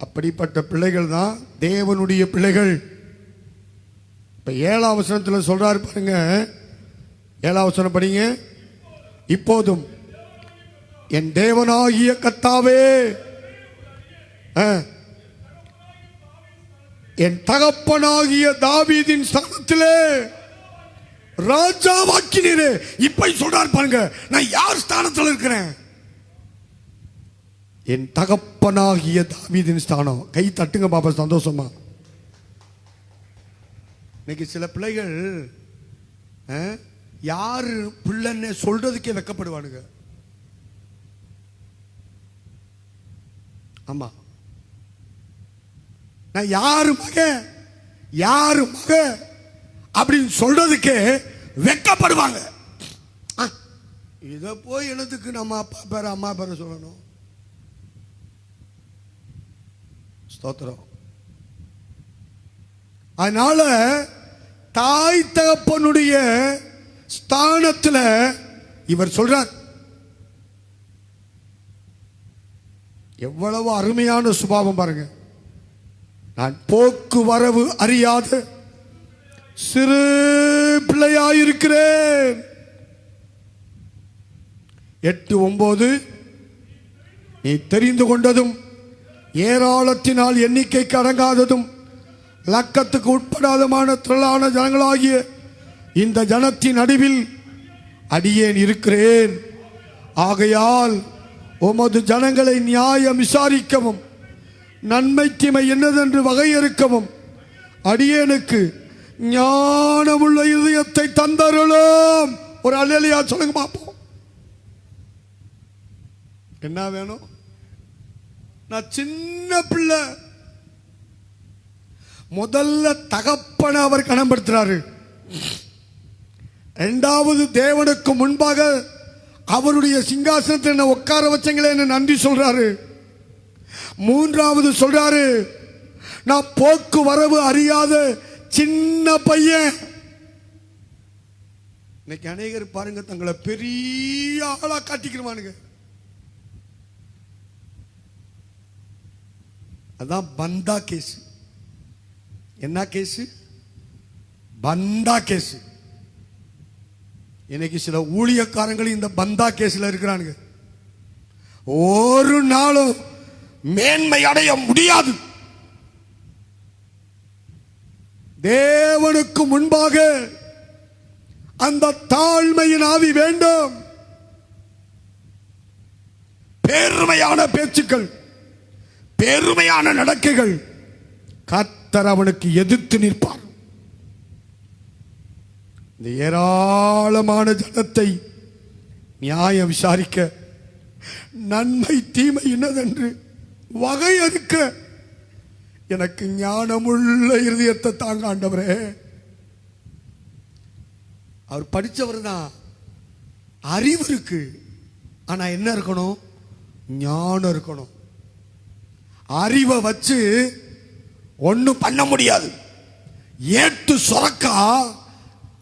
அப்படிப்பட்ட பிள்ளைகள் தான் தேவனுடைய பிள்ளைகள். இப்ப 7ஆம் வசனத்தில் சொல்றாரு பாருங்க. 7ஆம் வசனம் படிங்க. இப்போதும் என் தேவனாகிய கர்த்தாவே, என் தகப்பனாகிய தாவீதின் ஸ்தானத்திலே ராஜாவாக்கினீரே. இப்ப சொல்றார் பாருங்க, நான் யார் ஸ்தானத்தில் இருக்கிறேன்? என் தகப்பனாகிய தாவீதின் ஸ்தானம். கை தட்டுங்க பாப்பா சந்தோஷமா. இன்னைக்கு சில பிள்ளைகள் யாரு பிள்ளைன்னு சொல்றதுக்கே வெக்கப்படுவானுங்க. ஆமா, நான் யாரு மக யாரு மக அப்படின்னு சொல்றதுக்கே வெக்கப்படுவாங்க. இத போய் எனத்துக்கு நம்ம அப்பா பேர அம்மா பேர சொல்லணும். ஸ்தோத்திரம். அதனால தாய் தகப்பனுடைய ஸ்தானத்தில் இவர் சொல்றார். எவ்வளவு அருமையான சுபாவம் பாருங்க. நான் போக்குவரவு அறியாத சிறு பிள்ளையாயிருக்கிறேன். 8:9 நீ தெரிந்து கொண்டதும் ஏராளத்தினால் எண்ணிக்கைக்கு அடங்காததும் லக்கத்துக்கு உட்படாதமான திரளான ஜனங்களாகிய இந்த ஜனத்தின் நடுவில் அடியேன் இருக்கிறேன். ஆகையால் உமது ஜனங்களை நியாயம் விசாரிக்கவும் நன்மை தீமை என்னதென்று வகையறுக்கவும் அடியேனுக்கு ஞானமுள்ள இதயத்தை தந்தருளும். ஒரு அல்லேலூயா சொல்லுங்க பாப்போம். என்ன வேணும்? நான் சின்ன பிள்ளை. முதல்ல தகப்பனை அவர் கனப்படுத்துறாரு. இரண்டாவது தேவனுக்கு முன்பாக அவருடைய சிங்காசனத்தில் என்ன உட்கார வச்சங்களே என்ன நன்றி சொல்றாரு. மூன்றாவது சொல்றாரு, நான் போக்குவரவு அறியாத சின்ன பையன். இன்னைக்கு அநேகர் பாருங்க தங்களை பெரிய ஆளா காட்டிக்கிறவானுங்க. அதான் பந்தா கேஸ். என்ன கேஸ்? பந்தா கேஸ். இன்னைக்கு சில ஊழியக்காரங்கள் இந்த பந்தா கேஸ்ல இருக்கிறானுங்க. ஒரு நாளும் மேன்மை அடைய முடியாது. தேவனுக்கு முன்பாக அந்த தாழ்மையின் ஆவி வேண்டும். பெருமையான பேச்சுக்கள், பெருமையான நடக்கைகள், கர்த்தர் அவனுக்கு எதிர்த்து நிற்பார். இந்த ஏராளமான ஜனத்தை நியாயம் விசாரிக்க நன்மை தீமை என்னதென்று வகையறுக்க எனக்கு ஞானமுள்ள இருதயத்தை தாங்க ஆண்டவரே. அவர் படித்தவர் தான், அறிவு இருக்கு. ஆனா என்ன இருக்கணும்? ஞானம் இருக்கணும். அறிவை வச்சு ஒன்னும் பண்ண முடியாது. ஏட்டு சொரக்கா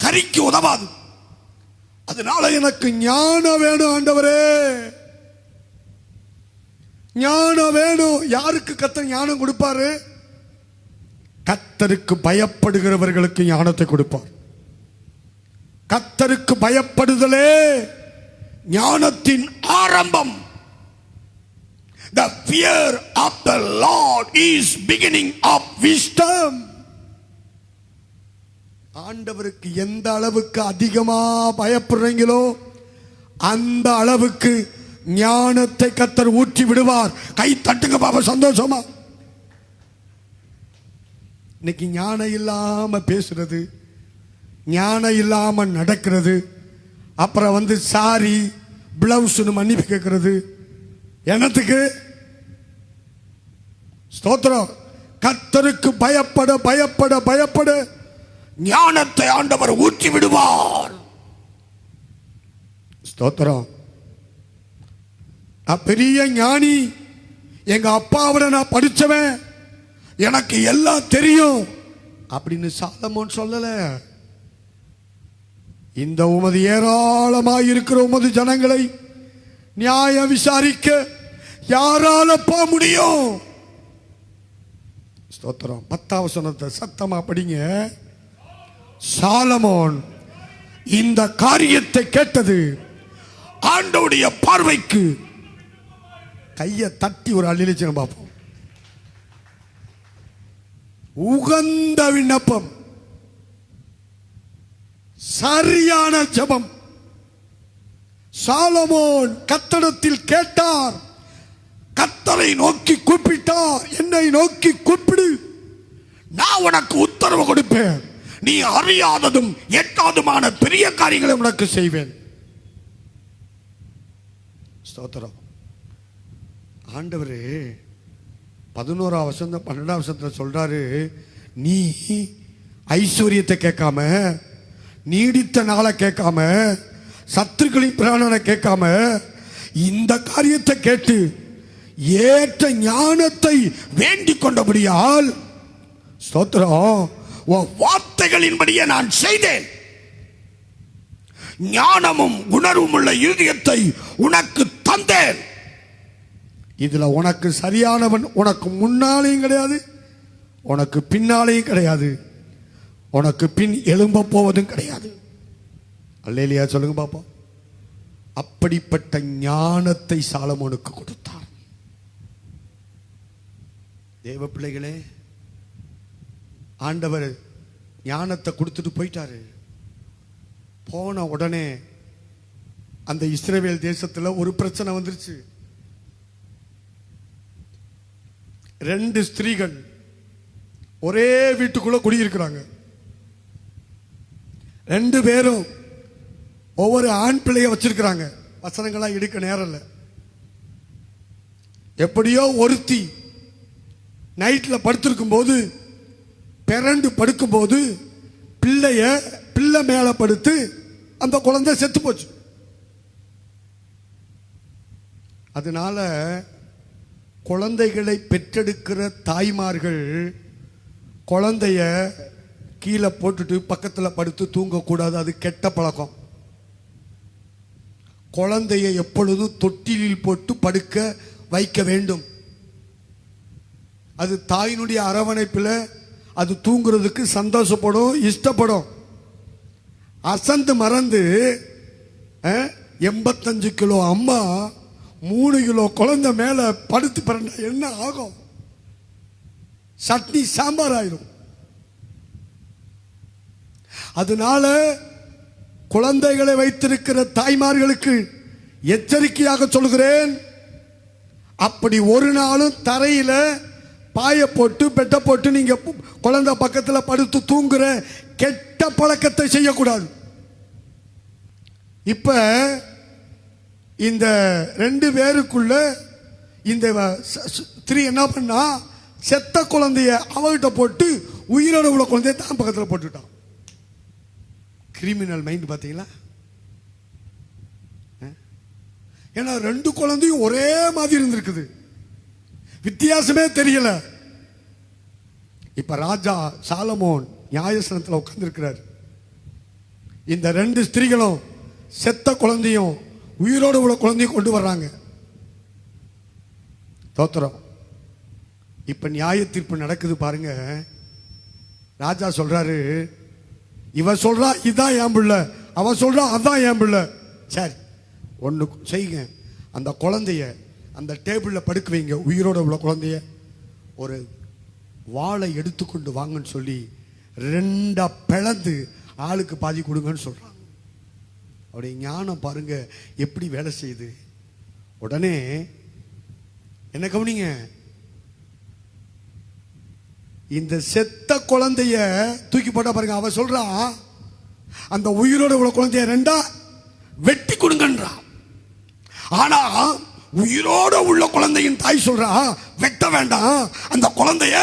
கறிக்கு உதவாது. அதனால எனக்கு ஞானம் வேணும் ஆண்டவரே, ஞானம் வேணும். யாருக்கு கர்த்தர் ஞானம் கொடுப்பாரு? கர்த்தருக்கு பயப்படுகிறவர்களுக்கு ஞானத்தை கொடுப்பார். கர்த்தருக்கு பயப்படுதலே ஞானத்தின் ஆரம்பம். The fear of the Lord is beginning of wisdom. ஆண்டவருக்கு எந்த அளவுக்கு அதிகமா பயப்படுறீங்களோ அந்த அளவுக்கு ஞானத்தை கர்த்தர் ஊற்றி விடுவார். கை தட்டுங்க பாபா, சந்தோஷமா. இன்னைக்கு ஞானம் இல்லாம பேசுறது, ஞானம் இல்லாம நடக்கிறது, அப்புறம் சாரி பிளவுஸ்னு மன்னிப்பு கேட்கிறது. என்னத்துக்கு? ஸ்தோத்திரம். கர்த்தருக்கு பயப்பட பயப்பட பயப்பட ஞானத்தை ஆண்டவர் ஊற்றி விடுவார். ஸ்தோத்திரம். நான் பெரிய ஞானி, எங்க அப்பாவோட நான் படிச்சவன், எனக்கு எல்லாம் தெரியும் அப்படின்னு சாலமோன் சொல்லல. இந்த உமது ஏராளமாய் இருக்கிற உமது ஜனங்களை நியாயம் விசாரிக்க யாரால போக முடியும்? ஸ்தோத்திரம். 10ஆம் வசனத்தை சத்தமா படிங்க. சாலமோன் இந்த காரியத்தை கேட்டது ஆண்டவருடைய பார்வைக்கு கையை தட்டி ஒரு அள்ளிச்சனம் பார்ப்போம். உகந்த விண்ணப்பம், சரியான ஜெபம். சாலமோன் கர்த்தரிடத்தில் கேட்டார், கர்த்தரை நோக்கி கூப்பிட்டார். என்னை நோக்கி கூப்பிடு, நான் உனக்கு உத்தரவு கொடுப்பேன். நீ அறியாததும் எட்டாவதுமான பெரிய காரியங்களை உனக்கு செய்வேன். ஸ்தோத்திரம். ஆண்டவரே 11ஆம் வசனம் 12ஆம் வசனத்தில் சொல்றாரு, நீ ஐஸ்வர்யத்தை கேட்காம, நீடித்த நாளை கேட்காம, சத்துருக்களின் பிராணனை கேட்காம, இந்த காரியத்தை கேட்டு ஏற்ற ஞானத்தை வேண்டிக் கொண்டபடியால் ஸ்தோத்திரம், வார்த்தைகளின்படியே நான் செய்தேன். ஞானமும் உணர்வும் உள்ள இருதயத்தை உனக்கு தந்தேன். இதுல உனக்கு சரியானவன் உனக்கு முன்னாலேயும் கிடையாது, உனக்கு பின்னாலேயும் கிடையாது, உனக்கு பின் எழும்ப போவதும் கிடையாது. அல்லேலியா சொல்லுங்க பாப்போம். அப்படிப்பட்ட ஞானத்தை சாலமோனுக்கு கொடுத்தார். தேவ பிள்ளைகளே, ஆண்டவர் ஞானத்தை கொடுத்துட்டு போயிட்டாரு. போன உடனே அந்த இஸ்ரவேல் தேசத்துல ஒரு பிரச்சனை வந்துருச்சு. 2 ஸ்திரீகள் ஒரே வீட்டுக்குள்ள குடியிருக்கிறாங்க. 2 பேரும் ஒவ்வொரு ஆண் பிள்ளைய வச்சிருக்கிறாங்க. வசனங்களா எடுக்க நேரம் இல்லை. எப்படியோ ஒருத்தி நைட்ல படுத்திருக்கும் போது, பிறண்டு படுக்கும் போது பிள்ளை மேல படுத்து அந்த குழந்தை செத்து போச்சு. அதனால குழந்தைகளை பெற்றெடுக்கிற தாய்மார்கள் குழந்தைய கீழே போட்டுட்டு பக்கத்தில் படுத்து தூங்கக்கூடாது. அது கெட்ட பழக்கம். குழந்தைய எப்பொழுதும் தொட்டிலில் போட்டு படுக்க வைக்க வேண்டும். அது தாயினுடைய அரவணைப்பில் அது தூங்குறதுக்கு சந்தோஷப்படும், இஷ்டப்படும். அசந்து மறந்து 85 கிலோ அம்மா 3 கிலோ குழந்தை மேல படுத்து பிறந்தா என்ன ஆகும்? சட்னி சாம்பார் ஆயிரும். அதனால குழந்தைகளை வைத்திருக்கிற தாய்மார்களுக்கு எச்சரிக்கையாக சொல்கிறேன், அப்படி ஒரு நாளும் தரையில பாய போட்டு பெட்ட போட்டு நீங்க குழந்தை பக்கத்தில் படுத்து தூங்குற கெட்ட பழக்கத்தை செய்யக்கூடாது. இப்ப இந்த 2 பேருக்குள்ள இந்த ஸ்திரீ என்ன பண்ணா, செத்த குழந்தைய அவகிட்ட போட்டு உயிரோட உள்ள குழந்தைய தான் பக்கத்தில் போட்டுட்டான். கிரிமினல் மைண்ட் பார்த்தீங்களா? ஏன்னா 2 குழந்தையும் ஒரே மாதிரி இருந்திருக்குது, வித்தியாசமே தெரியல. இப்ப ராஜா சாலமோன் நியாயசனத்தில் உட்கார்ந்து இருக்கிறார். இந்த 2 ஸ்திரீகளும் செத்த குழந்தையும் உயிரோடு உள்ள குழந்தையும் கொண்டு வர்றாங்க. தோத்திரம். இப்ப நியாய தீர்ப்பு நடக்குது பாருங்க. ராஜா சொல்றாரு, இவ சொல்றா இதான் என் பிள்ளை, அவ சொல்றா அதான் என் பிள்ளை. சரி, ஒன்று செய்யுங்க, அந்த குழந்தைய அந்த டேபிளில் படுக்க வைங்க, உயிரோட உள்ள குழந்தைய. ஒரு வாளை எடுத்துக்கொண்டு வாங்கன்னு சொல்லி 2 பிளந்து ஆளுக்கு பாதி கொடுங்கன்னு சொல்றாங்க. அவருடைய ஞானம் பாருங்க எப்படி வேலை செய்யுது. உடனே என்ன கவனிங்க, இந்த செத்த குழந்தைய தூக்கி போட்டா பாருங்க. அவ சொல்றா அந்த உயிரோட உள்ள குழந்தைய 2 வெட்டி கொடுங்கன்றா. ஆனா உயிரோட உள்ள குழந்தையின் தாய் சொல்றா வெட்ட வேண்டாம், அந்த குழந்தைய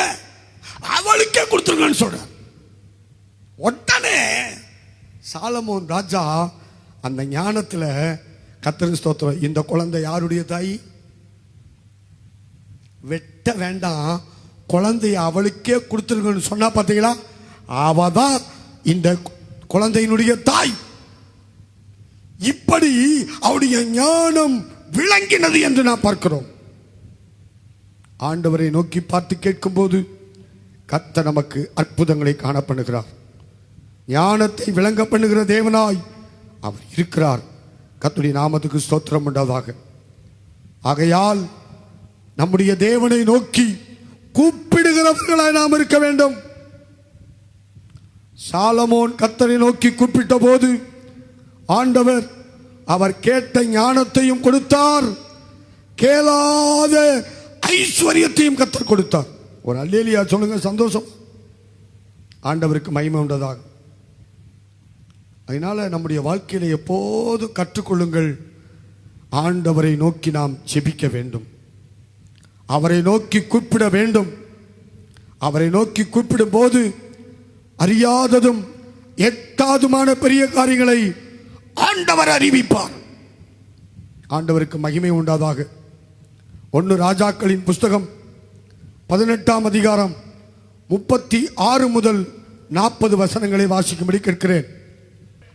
அவளுக்கே கொடுத்துருங்கன்னு சொல்ற. உடனே சாலமோன் ராஜா அந்த ஞானத்துல கர்த்தருக்கு ஸ்தோத்திரம், இந்த குழந்தை யாருடைய தாய்? வெட்ட வேண்டாம், குழந்தைய அவளுக்கே கொடுத்துருங்கன்னு சொன்னா பார்த்தீங்களா, அவதான் இந்த குழந்தையினுடைய தாய். இப்படி அவருடைய ஞானம் விளங்கினது என்று நான் பார்க்கிறோம். ஆண்டவரை நோக்கி பார்த்து கேட்கும் போது கர்த்தர் நமக்கு அற்புதங்களை காண பண்ணுகிறார். ஞானத்தை விளங்க பண்ணுகிற தேவனாய் அவர் இருக்கிறார். கர்த்தருடைய நாமத்துக்கு ஸ்தோத்திரம் உண்டாவதாக. ஆகையால் நம்முடைய தேவனை நோக்கி கூப்பிடுகிறவர்களாய் நாம் இருக்க வேண்டும். சாலமோன் கர்த்தரை நோக்கி கூப்பிட்ட போது ஆண்டவர் அவர் கேட்ட ஞானத்தையும் கொடுத்தார், கேளாத ஐஸ்வர்யத்தையும் கர்த்தர் கொடுத்தார். ஒரு அல்லேலியா சொல்லுங்க, சந்தோஷம். ஆண்டவருக்கு மகிமை உண்டதாக. அதனால நம்முடைய வாழ்க்கையில எப்போது கற்றுக்கொள்ளுங்கள், ஆண்டவரை நோக்கி நாம் ஜெபிக்க வேண்டும், அவரை நோக்கி கூப்பிட வேண்டும். அவரை நோக்கி கூப்பிடும் போது அறியாததும் எட்டாதுமான பெரிய காரியங்களை ஆண்டவர் அறிவிப்பார். ஆண்டவருக்கு மகிமை உண்டாதாக. 1 ராஜாக்களின் புஸ்தகம் 18ஆம் அதிகாரம் 36 முதல் 40 வசனங்களை வாசிக்கும்படி கேட்கிறேன்.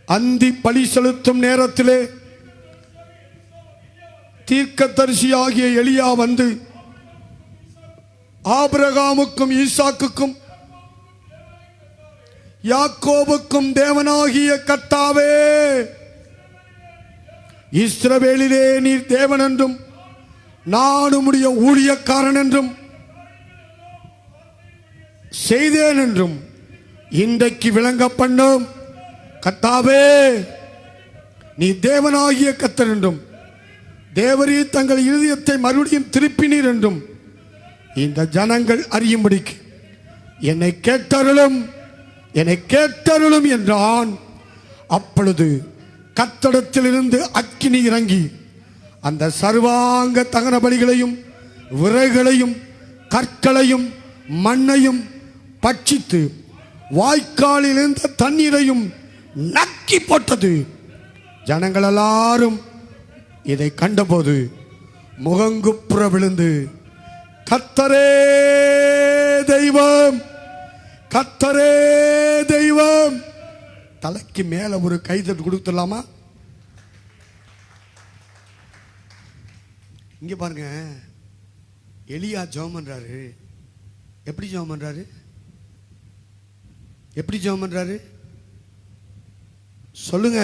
அந்தி பலி செலுத்தும் நேரத்திலே தீர்க்கதரிசியாகிய எலியா வந்து ஆபிரகாமுக்கும் ஈசாக்குக்கும் யாக்கோபுக்கும் தேவனாகிய கர்த்தாவே, இஸ்ரவேலிலே நீர் தேவன் என்றும் நான் உம்முடைய ஊழியக்காரன் என்றும் செய்தேன் என்றும் இன்றைக்கு விளங்க பண்ணும் கர்த்தாவே, நீ தேவனாகிய கர்த்தர் என்றும் தேவரீர் தங்கள் இருதயத்தை மறுபடியும் திருப்பினீர் என்றும் இந்த ஜனங்கள் அறியும்படிக்கு என்னை கேட்டருளும் என்றான். அப்பொழுது கர்த்தரிடத்திலிருந்து அக்கினி இறங்கி அந்த சர்வாங்க தகன பலிகளையும் விறகுகளையும் கற்களையும் மண்ணையும் பட்சித்து வாய்க்காலில் இருந்த தண்ணீரையும் நக்கி போட்டது. ஜனங்கள் எல்லாரும் இதை கண்டபோது முகங்குப்புற விழுந்து கர்த்தரே தெய்வம், கர்த்தரே தெய்வம். தலைக்கு மேல ஒரு கைதட்டு கொடுத்துடலாமா? இங்க பாருங்க, எலியா ஜெபம் பண்றாரு. எப்படி ஜெபம் பண்றாரு? எப்படி ஜெபம் பண்றாரு சொல்லுங்க.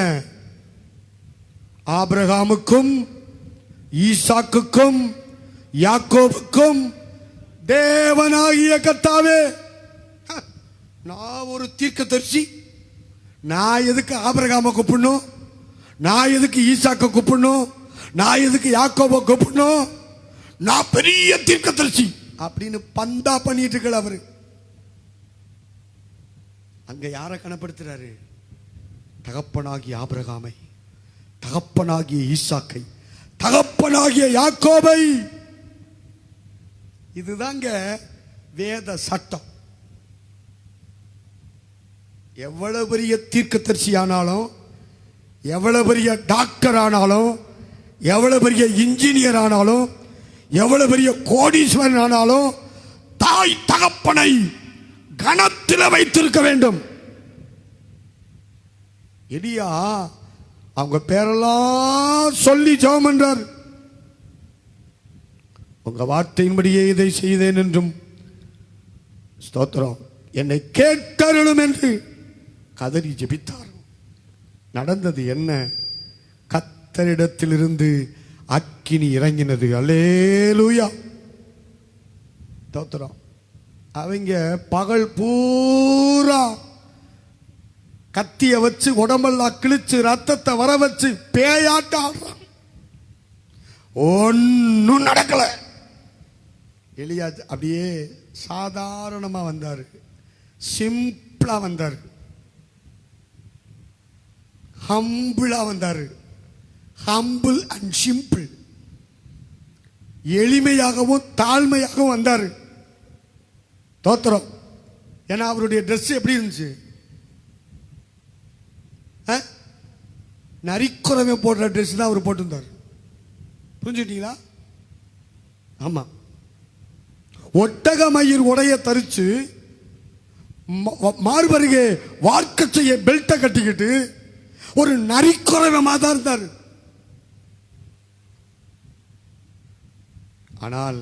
ஆபிரகாமுக்கும் ஈசாக்குக்கும் யாக்கோபுக்கும் தேவனாகிய கர்த்தாவே. நான் ஒரு தீர்க்கதரிசி, நான் எதுக்கு ஆபிரகாமை கூப்பிடணும்? நான் எதுக்கு ஈசாக்க கூப்பிடணும்? நான் எதுக்கு யாக்கோபை கூப்பிடணும்? நான் பெரிய தீர்க்கதரிசி அப்படின்னு பந்தா பண்ணிட்டு இருக்க அவரு. அங்க யாரை கனப்படுத்துறாரு? தகப்பனாகிய ஆபிரகாமை, தகப்பனாகிய ஈசாக்கை, தகப்பனாகிய யாக்கோபை. இதுதாங்க வேத சட்டம். எவ்வளவு பெரிய தீர்க்கதரிசி ஆனாலும், எவ்வளவு பெரிய டாக்டர் ஆனாலும், எவ்வளவு பெரிய இன்ஜினியர் ஆனாலும், எவ்வளவு பெரிய கோடீஸ்வரன் ஆனாலும் தாய் தகப்பனை கனத்தில் வைத்திருக்க வேண்டும். எலியா அவங்க பேரெல்லாம் சொல்லி ஜெபம் என்றார். உங்க வார்த்தையின்படியே இதை செய்தேன் என்றும் ஸ்தோத்திரம் என்னை கேட்டருளும் என்று கதறி ஜெபித்தார். நடந்தது என்ன? கர்த்தரிடத்திலிருந்து அக்கினி இறங்கினது. அல்லேலூயா, ஸ்தோத்திரம். அவங்க பகல் பூரா கத்திய வச்சு உடம்பெல்லாம் கிழிச்சு ரத்தத்தை வர வச்சு பேயாட்ட ஆடுறான். ஒன்னும் நடக்கல. எலியா அப்படியே சாதாரணமா வந்தாரு, சிம்பிளா வந்தாரு, ஹம்பிளா வந்தாரு. ஹம்பிள் அண்ட் சிம்பிள், எளிமையாகவும் தாழ்மையாகவும் வந்தாரு. தோத்திரம். ஏன்னா அவருடைய ட்ரெஸ் எப்படி இருந்துச்சு? நரிக்குறவை போடுற ட்ரெஸ் தான் அவர் போட்டிருந்தார். புரிஞ்சுட்டீங்களா? ஆமா. ஒட்டக மயிர் உடைய தரிச்சு மார்பருகே வார்க்கச்சைய பெல்ட்டை கட்டிக்கிட்டு ஒரு நரிக்குறவை மாதிரி இருந்தார். ஆனால்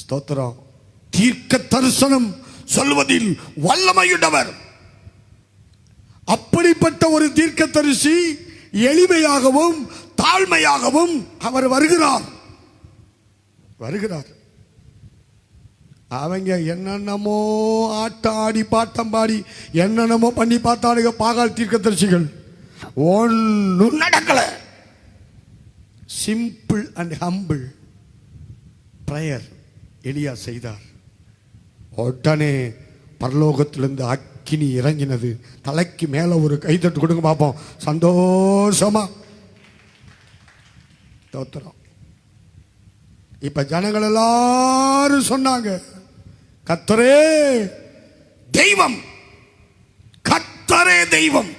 ஸ்தோத்திரம், தீர்க்க தரிசனம் சொல்வதில் வல்லமையுள்ளவர். அப்படிப்பட்ட ஒரு தீர்க்க தரிசி எளிமையாகவும் தாழ்மையாகவும் அவர் வருகிறார். அவங்க என்னென்னமோ ஆட்டம் ஆடி பாட்டம் பாடி என்னென்னமோ பண்ணி பார்த்தானுங்க பாகால் தீர்க்க தரிசிகள். ஒன்னும் நடக்கல. சிம்பிள் அண்ட் ஹம்பிள் பிரேயர் எலியா செய்தார். உடனே பரலோகத்திலிருந்து அக்கினி இறங்கினது. தலைக்கு மேல ஒரு கைதட்டு கொடுங்க பார்ப்போம், சந்தோஷமா. தோத்திரம். இப்ப ஜனங்கள் எல்லாரும் சொன்னாங்க, கர்த்தரே தெய்வம், கர்த்தரே தெய்வம்.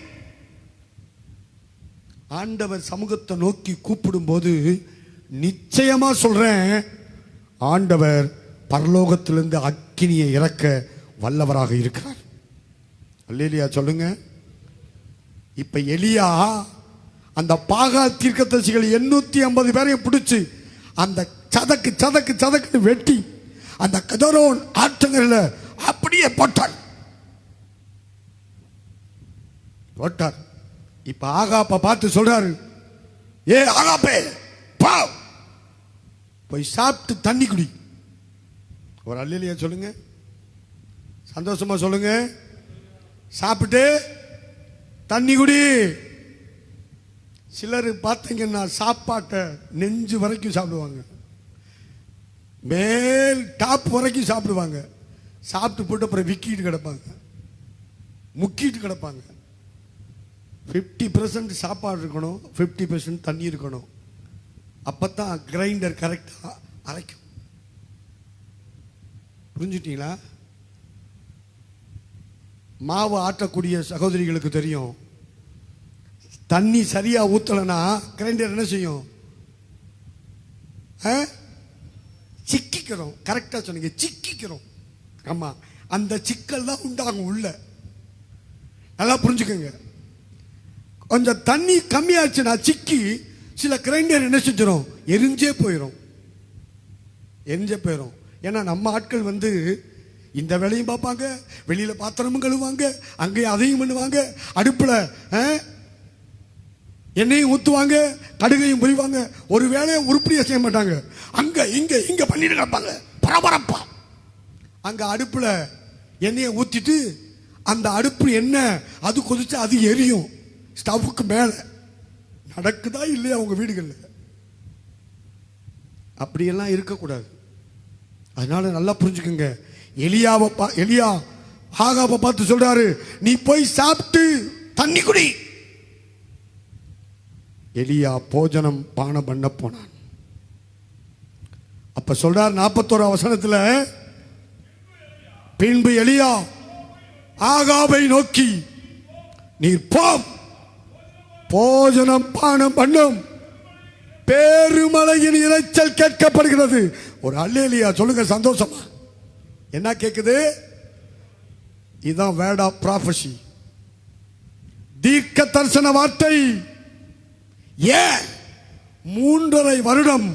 ஆண்டவர் சமூகத்தை நோக்கி கூப்பிடும் போது நிச்சயமா சொல்றேன், ஆண்டவர் பரலோகத்திலிருந்து அக்கினியை இறக்க வல்லவராக இருக்கிறார். அல்லேலூயா சொல்லுங்க. இப்ப எலியா அந்த பாகால் தீர்க்கதரிசிகள் 850 பேரையும் பிடிச்சு அந்த சதக்கு சதக்கு சதக்கு வெட்டி அந்த கதரோன் ஆற்றங்கரையில் அப்படியே போட்டார். இப்ப ஆகாப்ப பார்த்து சொல்றாரு, ஏ ஆகாப்பே, பா போய் சாப்பிட்டு தண்ணி குடி. ஒரு அல்லேலூயா சொல்லுங்க, சந்தோஷமா சொல்லுங்க. சாப்பிட்டு தண்ணி குடி. சிலர் பார்த்தீங்கன்னா சாப்பாட்டை நெஞ்சு வரைக்கும் சாப்பிடுவாங்க, மேல் டாப் வரைக்கும் சாப்பிடுவாங்க. சாப்பிட்டு போட்டு அப்புறம் விக்கிட்டு கிடப்பாங்க, முக்கிட்டு கிடப்பாங்க. 50% சாப்பாடு இருக்கணும், 50% தண்ணி இருக்கணும். அப்பதான் கிரைண்டர் கரெக்டா அரைக்கும். புரிஞ்சுட்டீங்களா? மாவு ஆட்டக்கூடிய சகோதரிகளுக்கு தெரியும், தண்ணி சரியா ஊத்தலனா கிரைண்டர் என்ன செய்யும்? சிக்கிக்கிறோம். கரெக்டா சொன்னீங்க, சிக்கிக்கிறோம். ஆமா, அந்த சிக்கல் தான் உண்டாகும் உள்ள. நல்லா புரிஞ்சுக்கோங்க. கொஞ்சம் தண்ணி கம்மியாச்சுன்னா சிக்கி சில கிரைண்டர் என்ன செஞ்சிடும்? எரிஞ்சே போயிடும். ஏன்னா நம்ம ஆட்கள் வந்து இந்த வேலையும் பார்ப்பாங்க, வெளியில பாத்திரமும் கழுவாங்க, அங்கேயும் அதையும் பண்ணுவாங்க, அடுப்புல எண்ணெயும் ஊத்துவாங்க, கடுகையும் புரிவாங்க. ஒரு வேலையை உருப்படியா செய்ய மாட்டாங்க. அங்க இங்க இங்க பண்ணிட்டு கிடப்பாங்க பரபரப்பா. அங்க அடுப்புல எண்ணெயை ஊத்திட்டு அந்த அடுப்பு என்ன அது கொதிச்சு அது எரியும் ஸ்டவ்வுக்கு மேல. நடக்குதா இல்லையா உங்க வீடுகள்ல? அப்படியெல்லாம் இருக்கக்கூடாது. அதனால நல்லா புரிஞ்சுக்கோங்க. எலியா ஆகாபை பார்த்து சொல்றாரு, நீ போய் சாப்பிட்டு தண்ணி குடி. எலியா போஜனம் பானம் பண்ண போனான். அப்ப சொல்றார் 41 வசனத்துல, பின்பு எலியா ஆகாபை நோக்கி, நீர் போம், போஜனம் பானம் பண்ணும், பேருமலையின் இரைச்சல் கேட்கப்படுகிறது. ஒரு அல்லேலூயா சொல்லுங்க சந்தோஷமா. என்ன கேக்குது? இதுதான் வேர்ட் ஆஃப் ப்ராஃபசி, தீர்க்க தரிசன வார்த்தை. ஏன் 3.5 வருடம்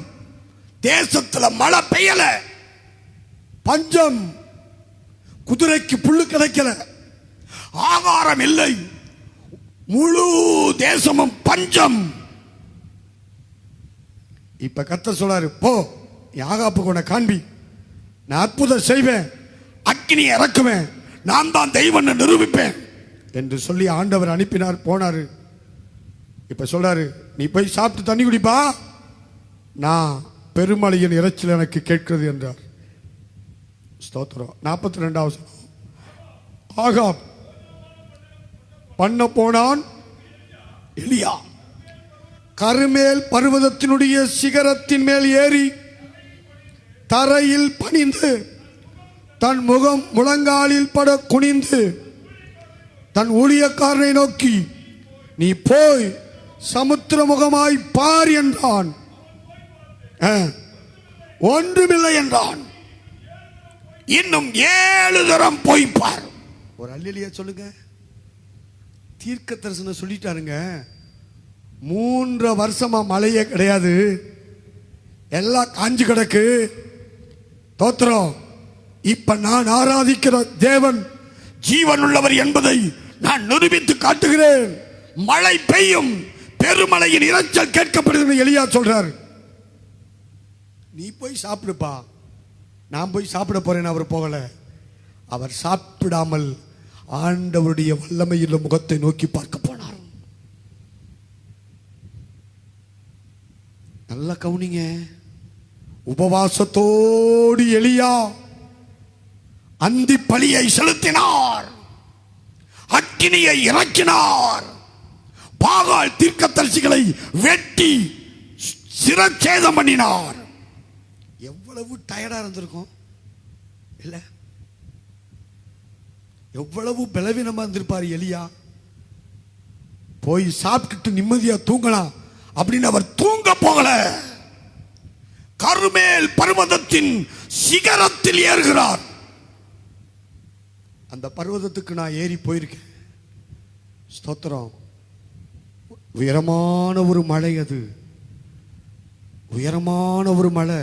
தேசத்துல மழை பெய்யல, பஞ்சம், குதிரைக்கு புல்லு கிடைக்கல, ஆகாரம் இல்லை, முழு தேசமும் பஞ்சம். இப்ப கர்த்தர் சொல்றாரு, போ யாகாப்பு கொண்ட காண்பி, நான் அற்புதம் செய்வேன், அக்கினி இறக்குவேன், நான் தான் தெய்வம் நிரூபிப்பேன் என்று சொல்லி ஆண்டவர் அனுப்பினார். போனாரு. இப்ப சொல்றாரு, நீ போய் சாப்பிட்டு தண்ணி குடிப்பா, நான் பெருமழையின் இறைச்சல் எனக்கு கேட்கிறது என்றார். ஸ்தோத்திரம். 42வது ஆகாப் பண்ண போனான். எலியா கருமேல் பர்வதத்தினுடைய சிகரத்தின் மேல் ஏறி தரையில் பணிந்து தன் முகம் முழங்காலில் பட குனிந்து தன் ஊழியக்காரனை நோக்கி, நீ போய் சமுத்திர முகமாய் பார் என்றான். ஒன்றுமில்லை என்றான். இன்னும் 7 தரம் போய் பார். ஒரு அல்லேலூயா சொல்லுங்க. தீர்க்க தரிசனம் சொல்லிட்டாருங்க. 3 வருஷமா மழையே கிடையாது, எல்லாம் காஞ்சி கிடக்கு. தோத்திரம். இப்ப நான் ஆராதிக்கிற தேவன் ஜீவன் உள்ளவர் என்பதை நான் நிரூபித்து காட்டுகிறேன். மழை பெய்யும், பெருமழையின் இரைச்சல் கேட்கப்படுகிறது. எலியா சொல்றார், நீ போய் சாப்பிடுப்பா, நான் போய் சாப்பிட போறேன். அவர் போகல. அவர் சாப்பிடாமல் ஆண்டவருடைய வல்லமையில் முகத்தை நோக்கி பார்க்க போனார். நல்ல கவுனிங்க. உபவாசத்தோடு எலியா அந்தி பலியை செலுத்தினார், அக்கினியை இறக்கினார், பாகால் தீர்க்கதரிசிகளை வெட்டி சிரச்சேதம் பண்ணினார். எவ்வளவு டயர்டா இருந்திருக்கும் இல்ல? எவ்வளவு பலவீனமா இருந்திருப்பார் எலியா. போய் சாப்பிட்டுட்டு நிம்மதியா தூங்கலாம் அப்படின்னு அவர் தூங்க போகல. கருமேல் பர்வதத்தின் சிகரத்தில் ஏறுகிறார். அந்த பர்வதத்துக்கு நான் ஏறி போயிருக்கேன். ஸ்தோத்திரம். உயரமான ஒரு மலை, அது உயரமான ஒரு மலை.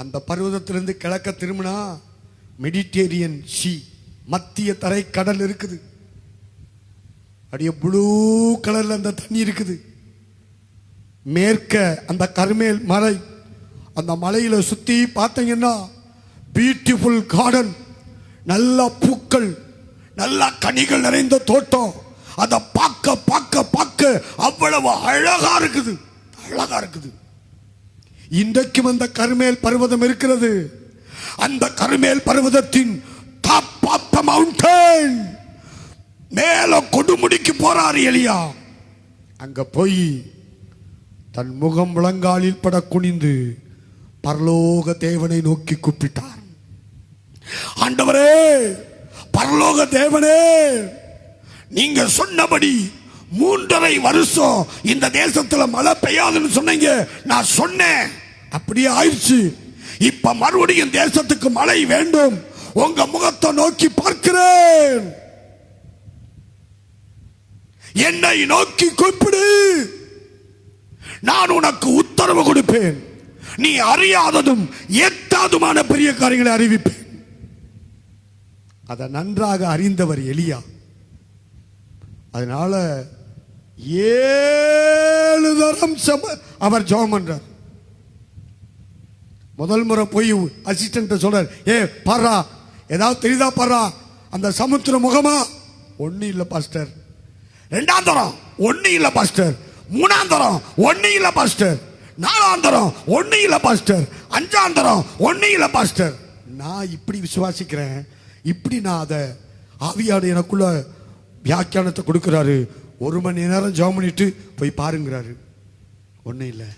அந்த பர்வதத்திலிருந்து கிழக்க திரும்பினா மெடிட்டேரியன் சி, மத்திய தரை கடல் இருக்குது. அப்படியே ப்ளூ கலர்ல அந்த தண்ணி இருக்குது. மேற்க அந்த கருமேல் மலை, அந்த மலையில சுத்தி பார்த்தீங்கன்னா பியூட்டிஃபுல் கார்டன், நல்ல பூக்கள், நல்ல கனிகள் நிறைந்த தோட்டம். அதை பார்க்க பார்க்க பார்க்க அவ்வளவு அழகா இருக்குது, அழகா இருக்குது. இன்றைக்கும் அந்த கருமேல் பர்வதம் இருக்கிறது. அந்த கருமேல் பர்வதத்தின் டாப் ஆஃப் தி மவுண்டன் மேல கொடுமுடிக்கு போறார் எலியா. அங்க போய் தன் முகம் முழங்காலில் பட குனிந்து பரலோக தேவனை நோக்கி கூப்பிட்டார். ஆண்டவரே, பரலோக தேவனே, நீங்க சொன்னபடி 3.5 வருஷம் இந்த தேசத்துல மழை பெய்யாதுன்னு சொன்னீங்க. நான் சொன்னேன், அப்படியே ஆயிடுச்சு. இப்ப மறுபடியும் தேசத்துக்கு மழை வேண்டும். உங்க முகத்தை நோக்கி பார்க்கிறேன். என்னை நோக்கி கூப்பிடு, நான் உனக்கு உத்தரவு கொடுப்பேன். நீ அறியாததும் எட்டாதுமான பெரிய காரியங்களை அறிவிப்பேன். அதை நன்றாக அறிந்தவர் எலியா. அதனால 7 தரம் அவர் ஜெபம் பண்றார். முதல் முறை போய் அசிஸ்டன்ட் சொல்றார், பாரா, ஏதாவது தெரியுதா பாரா, அந்த சமுத்திர முகமா? ஒண்ணு இல்ல பாஸ்டர். 2ஆம் தரம் ஒண்ணு இல்ல பாஸ்டர். 3ஆம் தரம் ஒண்ணு இல்ல பாஸ்டர். 4ஆம் தரம் ஒண்ணு இல்ல பாஸ்டர். 5ஆம் தரம் ஒண்ணு இல்ல பாஸ்டர். நான் இப்படி விசுவாசிக்கிறேன். இப்படி நான் அதை ஆவியாடு எனக்குள்ள வியாக்கியானத்தை கொடுக்கிறாரு. 1 மணி நேரம் ஜெபம் பண்ணிட்டு போய் பாருங்கிறாரு. ஒன்னும் இல்லை.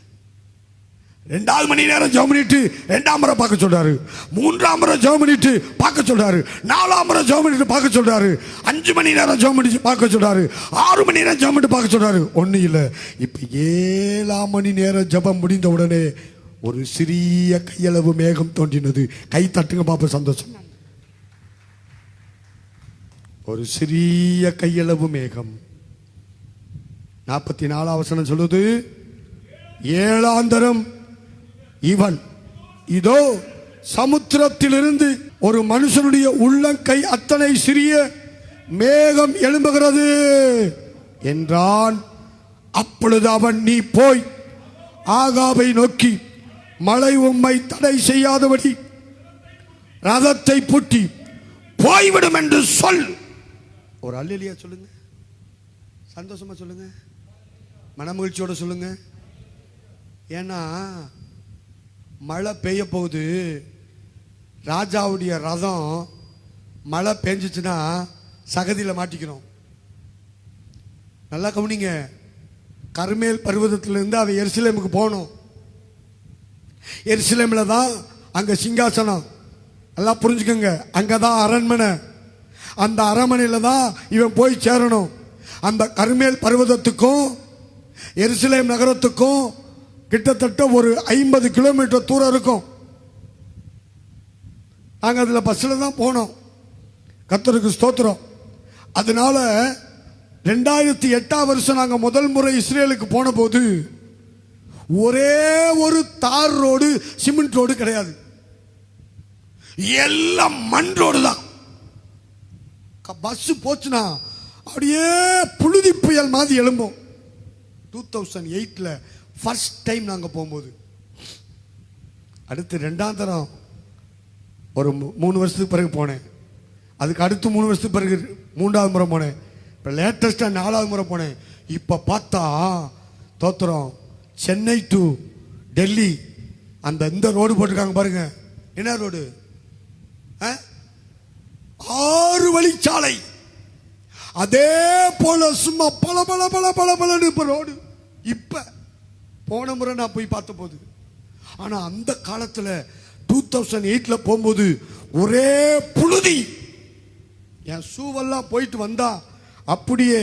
2வது மணி நேரம் ஜெபம் பண்ணிட்டு 2ஆம் முறை பார்க்க சொல்றாரு. 3ஆம் முறை ஜெபம் பண்ணிட்டு பார்க்க சொல்றாரு. 4ஆம் முறை ஜெபம் பண்ணிட்டு பார்க்க சொல்றாரு. 5 மணி நேரம் ஜெபம் பண்ணிட்டு பார்க்க சொல்றாரு. 6 மணி நேரம் ஜெபம் பண்ணிட்டு பார்க்க சொல்றாரு. ஒன்னும் இல்லை. இப்ப 7ஆம் மணி நேரம் ஜெபம் முடிந்த உடனே ஒரு சிறிய கையளவு மேகம் தோன்றினது. கை தட்டுங்க பாப்ப, சந்தோஷம். ஒரு சிறிய கையளவு மேகம். 44 வசனம் சொல்லுது, ஏழாந்தரம் இவன், இதோ சமுத்திரத்திலிருந்து ஒரு மனுஷனுடைய உள்ளங்கை அத்தனை சிறிய மேகம் எழும்புகிறது என்றான். அப்பொழுது அவன், நீ போய் ஆகாபை நோக்கி, மழை உம்மை தடை செய்யாதபடி ரதத்தை பூட்டி போய்விடும் என்று சொல். ஒரு அல்லேலூயா சொல்லுங்க, சந்தோஷமா சொல்லுங்க, மனமகிழ்ச்சியோட சொல்லுங்க. ஏன்னா மழை பெய்ய போகுது. ராஜாவுடைய ரதம் மழை பெஞ்சிச்சுன்னா சகதியில் மாட்டிக்கிறோம். நல்லா கவனிங்க. கர்மேல் பர்வதத்திலிருந்து அவன் எருசலேமுக்கு போகணும். எருசலேமில் தான் அங்கே சிங்காசனம். எல்லாம் புரிஞ்சுக்கோங்க, அங்கே தான் அரண்மனை. அந்த அரண்மனையில் தான் இவன் போய் சேரணும். அந்த கர்மேல் பர்வதத்துக்கும் எருசலேம் நகரத்துக்கும் கிட்டத்தட்ட ஒரு 50 கிலோமீட்டர் தூரம் இருக்கும். நாங்கள் அதில் பஸ்ஸில் தான் போனோம். கர்த்தருக்கு ஸ்தோத்திரம். அதனால 2008 வருஷம் நாங்கள் முதல் முறை இஸ்ரேலுக்கு போன போது ஒரே ஒரு தார் ரோடு, சிமெண்ட் ரோடு கிடையாது. எல்லாம் மண் ரோடு தான். பஸ் போச்சுன்னா அப்படியே புழுதி புயல் மாதிரி எழும்போம். 2008 ஃபர்ஸ்ட் டைம் நாங்கள் போகும்போது. அடுத்து 2ஆம் தரம் ஒரு 3 வருஷத்துக்கு பிறகு போனேன். அதுக்கு அடுத்து 3 வருஷத்துக்கு பிறகு 3ஆவது முறை போனேன். இப்போ லேட்டஸ்டாக 4ஆவது முறை போனேன். இப்போ பார்த்தா தோத்திரம், சென்னை டு டெல்லி அந்த இந்த ரோடு போட்டிருக்காங்க பாருங்க. என்ன ரோடு? 6 வழிச்சாலை. அதே போல சும்மா பல பல பல பல பல இப்ப ரோடு. இப்ப போன முறை நான் போய் பார்த்த போது, ஆனா அந்த காலத்துல 2008 போகும்போது ஒரே புழுதி. என் ஷூவெல்லாம் போயிட்டு வந்தா அப்படியே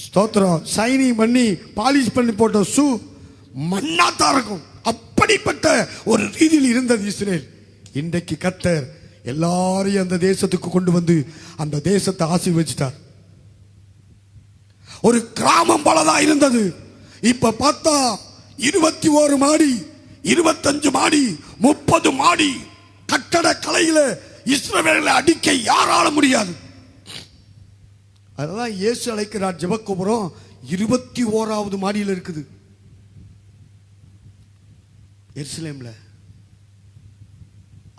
ஸ்தோத்திரம் சைனிங் பண்ணி பாலிஷ் பண்ணி போட்ட ஷூ மண்ணாத்தான் இருக்கும். அப்படிப்பட்ட ஒரு ரீதியில் இருந்தது இஸ்ரேல். இன்றைக்கு கர்த்தர் எல்லாரையும் அந்த தேசத்துக்கு கொண்டு வந்து அந்த தேசத்தை ஆசீர்வதிச்சிட்டார். ஒரு கிராமம் போலதான் இருந்தது. இப்ப பார்த்தா 21 மாடி, 25 மாடி, 30 மாடி கட்டட கலையில இஸ்ரவேலை அடிக்க யாரால முடியாது. அதெல்லாம் இயேசு அழைக்கிறார். ஜெபக்கோபுரம் 21வது மாடியில் இருக்குது எருசலேம்ல.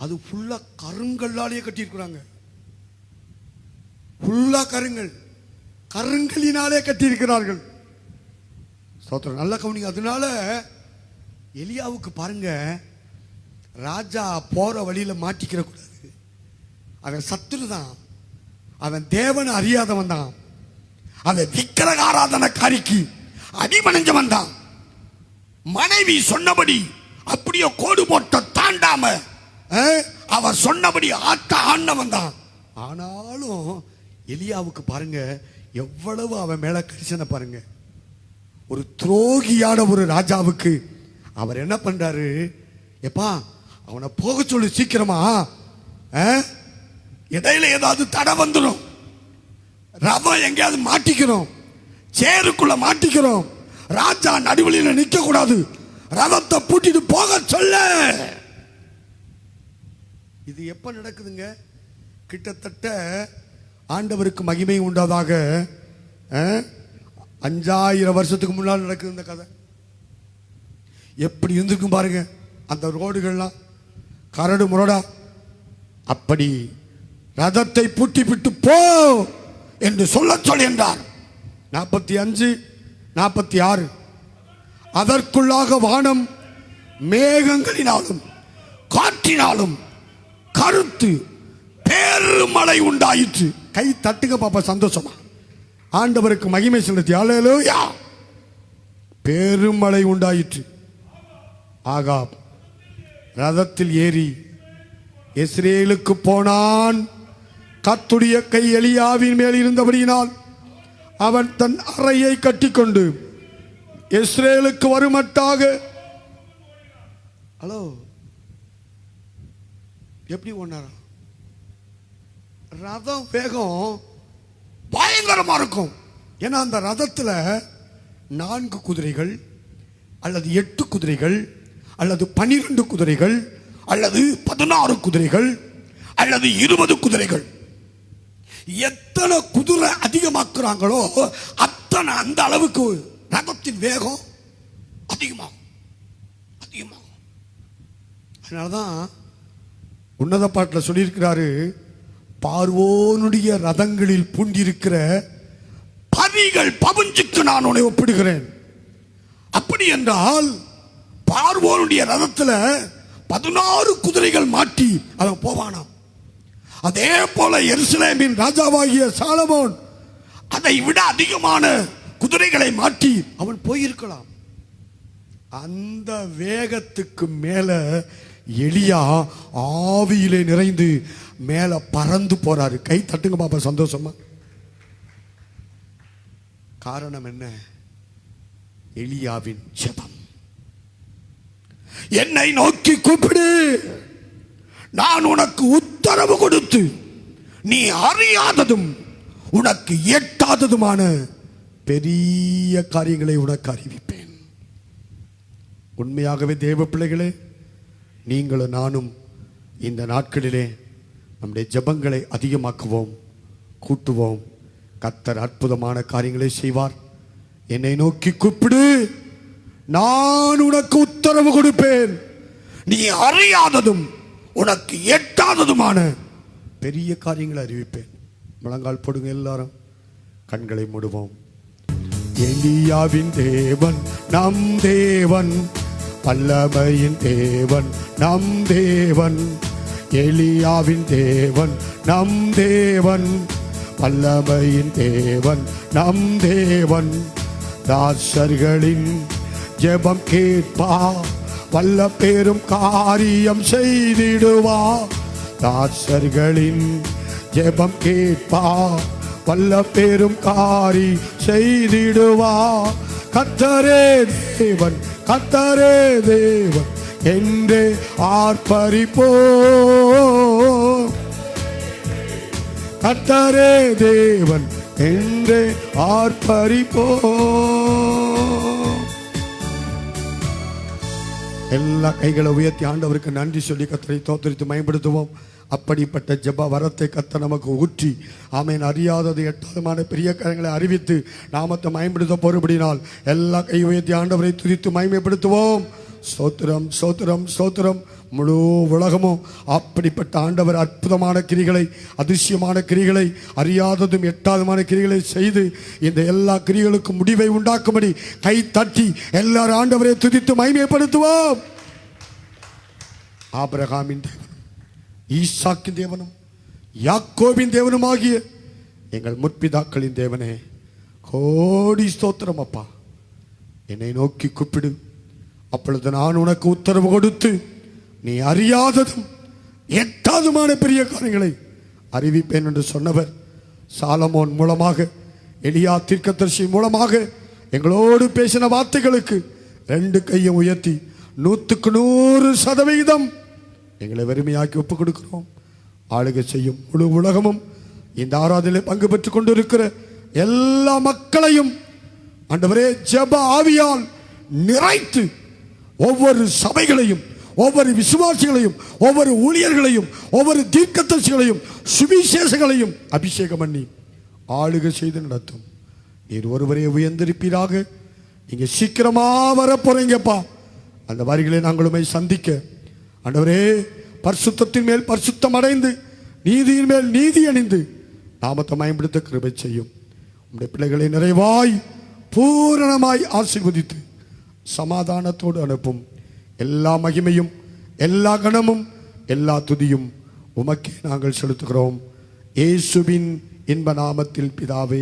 அது ஃபுல்லா கருங்கல்லாலேயே கட்டியிருக்கிறாங்க. ஃபுல்லா கருங்கலினாலே கட்டியிருக்கிறார்கள். ஸ்தோத்திரம். நல்ல கவனிங்க. அதனால எலியாவுக்கு பாருங்க, ராஜா போற வழியில மாட்டிக்கிற கூடாது. அவன் சத்துரு தான், அவன் தேவனை அறியாதவன் தான், அவன் விக்கிரக ஆராதனைக்காரிக்கு அடிமணிஞ்சவன் தான். மனைவி சொன்னபடி அப்படியே கோடு போட்ட தாண்டாம அவர் சொன்னபடி ஆட்ட ஆண்டவன் தான். ஆனாலும் எலியாவுக்கு பாருங்க எவ்வளவு அவன் மேல கரிசனை பாருங்க. ஒரு துரோகியான ஒரு ராஜாவுக்கு அவர் என்ன பண்றாரு, எப்பா அவனை போக சொல்லு சீக்கிரமா, இடையில ஏதாவது தடை வந்துடும், ரதம் எங்கேயாவது மாட்டிக்கிறோம், சேருக்குள்ள மாட்டிக்கிறோம், ராஜா நடுவழியில் நிற்க கூடாது, ரதத்தை பூட்டிட்டு போக சொல்ல. இது எப்ப நடக்குதுங்க? கிட்டத்தட்ட ஆண்டவருக்கு மகிமை உண்டாதாக 5000 வருஷத்துக்கு முன்னால் நடக்குது இந்த கதை. எப்படி இருந்திருக்கும் பாருங்க அந்த ரோடுகள்லாம் கரடு முரடா. அப்படி ரதத்தை பூட்டி விட்டு போ என்று சொல்ல சொல் என்றார். 45, 46 அதற்குள்ளாக வானம் மேகங்களினாலும் காற்றினாலும் கருத்து பெருமழை உண்டாயிற்று. கை தட்டுங்க பாப்பா சந்தோஷமா. ஆண்டவருக்கு மகிமை செலுத்தி அல்லேலூயா. பெருமழை உண்டாயிற்று. ஆகாப் ரதத்தில் ஏறி இஸ்ரேலுக்கு போனான். கர்த்தருடைய கை எலியாவின் மேல் இருந்தபடியினால் அவன் தன் அறையை கட்டிக்கொண்டு இஸ்ரேலுக்கு வருமட்டாக. ஹலோ, எப்படி ஒன்னாரா? ரதம் வேகம் பயங்கரமா இருக்கும். ஏன்னா அந்த ரதத்துல 4 குதிரைகள் அல்லது 8 குதிரைகள் அல்லது 12 குதிரைகள் அல்லது 16 குதிரைகள் அல்லது 20 குதிரைகள், எத்தனை குதிரை அதிகமாக்குறாங்களோ அத்தனை அந்த அளவுக்கு ரதத்தின் வேகம் அதிகமாகும். அதனாலதான் உன்னத பாட்டில் சொல்லியிருக்கிறாரு, பார்வோனுடைய ரதங்களில் பூண்டிருக்கிற பரிகள் பவுஞ்சுக்கு நான் உன்னை ஒப்பிடுகிறேன். அப்படி என்றால் பார்வோனுடைய ரதத்தில் 16 குதிரைகள் மாட்டி அவன் போவானாம். அதே போல எருசலேமின் ராஜாவாகிய சாலமோன் அதை விட அதிகமான குதிரைகளை மாட்டி அவன் போயிருக்கலாம். அந்த வேகத்துக்கு மேல எலியா ஆவியிலே நிறைந்து மேல பறந்து போறாரு. கை தட்டுங்க பாப்பா சந்தோஷமா. காரணம் என்ன? எலியாவின் ஜெபம். என்னை நோக்கி கூப்பிடு, நான் உனக்கு உத்தரவு கொடுத்து நீ அறியாததும் உனக்கு எட்டாததுமான பெரிய காரியங்களை உனக்கு அறிவிப்பேன். உண்மையாகவே தேவ பிள்ளைகளே, நீங்களும் நானும் இந்த நாட்களிலே நம்முடைய ஜெபங்களை அதிகமாக்குவோம், கூட்டுவோம். கர்த்தர் அற்புதமான காரியங்களை செய்வார். என்னை நோக்கி கூப்பிடு, நான் உனக்கு உத்தரவு கொடுப்பேன். நீ அறியாததும் உனக்கு எட்டாததுமான பெரிய காரியங்களை அறிவிப்பேன். முழங்கால் போடுங்க எல்லாரும், கண்களை மூடுவோம். எலியாவின் தேவன் நம் தேவன், வல்லமையின் தேவன் நம் தேவன். எலியாவின் தேவன் நம் தேவன், வல்லமையின் தேவன் நம் தேவன். தாசர்களின் ஜெபம் கேட்பா, வல்ல பெரும் காரியம் செய்திடுவா. தாசர்களின் ஜெபம் கேட்பா, வல்ல பெரும் காரி செய்திடுவா. கர்த்தரே தேவன், கர்த்தரே தேவன் என்றே ஆர்ப்பரிப்போ. கர்த்தரே தேவன் என்றே ஆர்ப்பரிப்போ. எல்லா கைகளை உயர்த்தி ஆண்டவருக்கு நன்றி சொல்லி கர்த்தரை தோத்தரித்து மேம்படுத்துவோம். அப்படிப்பட்ட ஜெப வரத்தை கர்த்தர் நமக்கு ஊற்றி, ஆமென், அறியாதது எட்டாதமான பெரிய காரியங்களை அறிவித்து நாமத்தை மேம்படுத்த போறபடினால் எல்லா கை உயர்த்தி ஆண்டவரை துதித்து மகிமைப்படுத்துவோம். ஸ்தோத்திரம், ஸ்தோத்திரம், ஸ்தோத்திரம். முழு உலகமும் அப்படிப்பட்ட ஆண்டவர் அற்புதமான கிரிகளை, அதிசயமான கிரிகளை, அறியாததும் எட்டாதமான கிரிகளை செய்து இந்த எல்லா கிரிகளுக்கும் முடிவை உண்டாக்கும்படி கை தட்டி எல்லாரும் ஆண்டவரை துதித்து மகிமைப்படுத்துவோம். ஆபிரகாமின் தேவன், ஈசாக்கின் தேவனும் யாக்கோபின் தேவனும் ஆகிய எங்கள் முற்பிதாக்களின் தேவனே, கோடி ஸ்தோத்திரம். அப்பா, என்னை நோக்கி கூப்பிடு, அப்பொழுது நான் உனக்கு உத்தரவு கொடுத்து நீ அறியாததும் எட்டாதுமான பெரிய காரியங்களை அறிவிப்பேன் என்று சொன்னவர் சாலமோன் மூலமாக, எலியா தீர்க்கதரிசி மூலமாக எங்களோடு பேசின வார்த்தைகளுக்கு 2 கையும் உயர்த்தி 100% எங்களை வெறுமையாக்கி ஒப்புக் கொடுக்கிறோம். ஆளுகை செய்யும் முழு உலகமும் இந்த ஆராதனையில் பங்கு பெற்றுக் கொண்டிருக்கிற எல்லா மக்களையும் ஆண்டவரே ஜெப ஆவியால் நிறைத்து ஒவ்வொரு சபைகளையும், ஒவ்வொரு விசுவாசிகளையும், ஒவ்வொரு ஊழியர்களையும், ஒவ்வொரு தீர்க்கதரிசிகளையும், சுவிசேஷங்களையும் அபிஷேகம் பண்ணி ஆளுகை செய்து நடத்தும். நீர் ஒருவரே உயர்ந்திருப்பீராக. நீங்க சீக்கிரமா வர போறீங்கப்பா. அந்த வரிகளை நாங்களுமே சந்திக்க ஆண்டவரே பரிசுத்தத்தின் மேல் பரிசுத்தம் அடைந்து, நீதியின் மேல் நீதி அணிந்து நாமத்தை மேம்படுத்த கிருபை செய்யும். உம்முடைய பிள்ளைகளை நிறைவாய் பூரணமாய் ஆசீர்வதித்து சமாதானத்தோடு அனுப்பும். எல்லா மகிமையும், எல்லா கணமும், எல்லா துதியும் உமக்கே நாங்கள் செலுத்துகிறோம். இயேசுவின் இன்ப நாமத்தில் பிதாவே,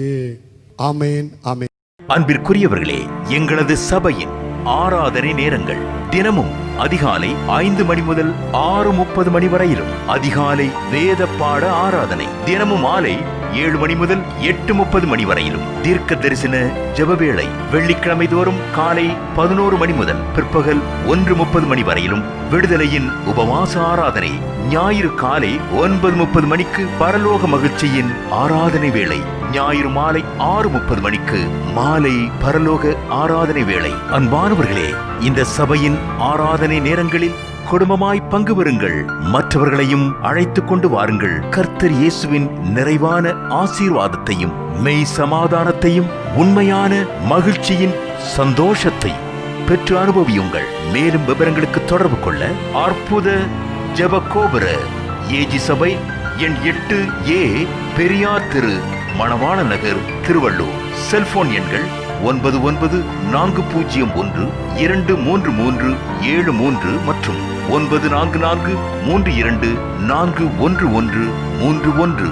ஆமேன், ஆமேன். அன்பிற்குரியவர்களே, எங்களது சபையின் ஆராதனை நேரங்கள் தினமும் அதிகாலை 5 மணி முதல் 6:30 மணி வரையிலும் அதிகாலை வேத பாட ஆராதனை. தினமும் மாலை 7 மணி முதல் 8:30 மணி வரையிலும் தீர்க்க தரிசன ஜெபவேளை. வெள்ளிக்கிழமை தோறும் காலை 11 மணி முதல் பிற்பகல் 1:30 மணி வரையிலும் விடுதலையின் உபவாச ஆராதனை. ஞாயிறு காலை 9:30 மணிக்கு பரலோக மகிழ்ச்சியின் ஆராதனை வேளை. ஞாயிறு மாலை 6:30 மணிக்கு மாலை பரலோக ஆராதனை வேளை. அன்பானவர்களே, இந்த சபையின் ஆராதனை நேரங்களில் குடும்பமாய் பங்கு பெறுங்கள். மற்றவர்களையும் அழைத்துக் கொண்டு வாருங்கள். கர்த்தர் இயேசுவின் நிறைவான ஆசீர்வாதத்தையும் மெய் சமாதானத்தையும் உண்மையான மகிழ்ச்சியின் சந்தோஷத்தையும் பெற்று அனுபவியுங்கள். மேலும் விவரங்களுக்கு தொடர்பு கொள்ள அற்புத ஜெபக்கோபுர ஏஜி சபை எண் 8A, பெரியார் தெரு, மணவாள நகர், திருவள்ளூர். செல்போன் எண்கள் 9910123373 மற்றும் 94432411131.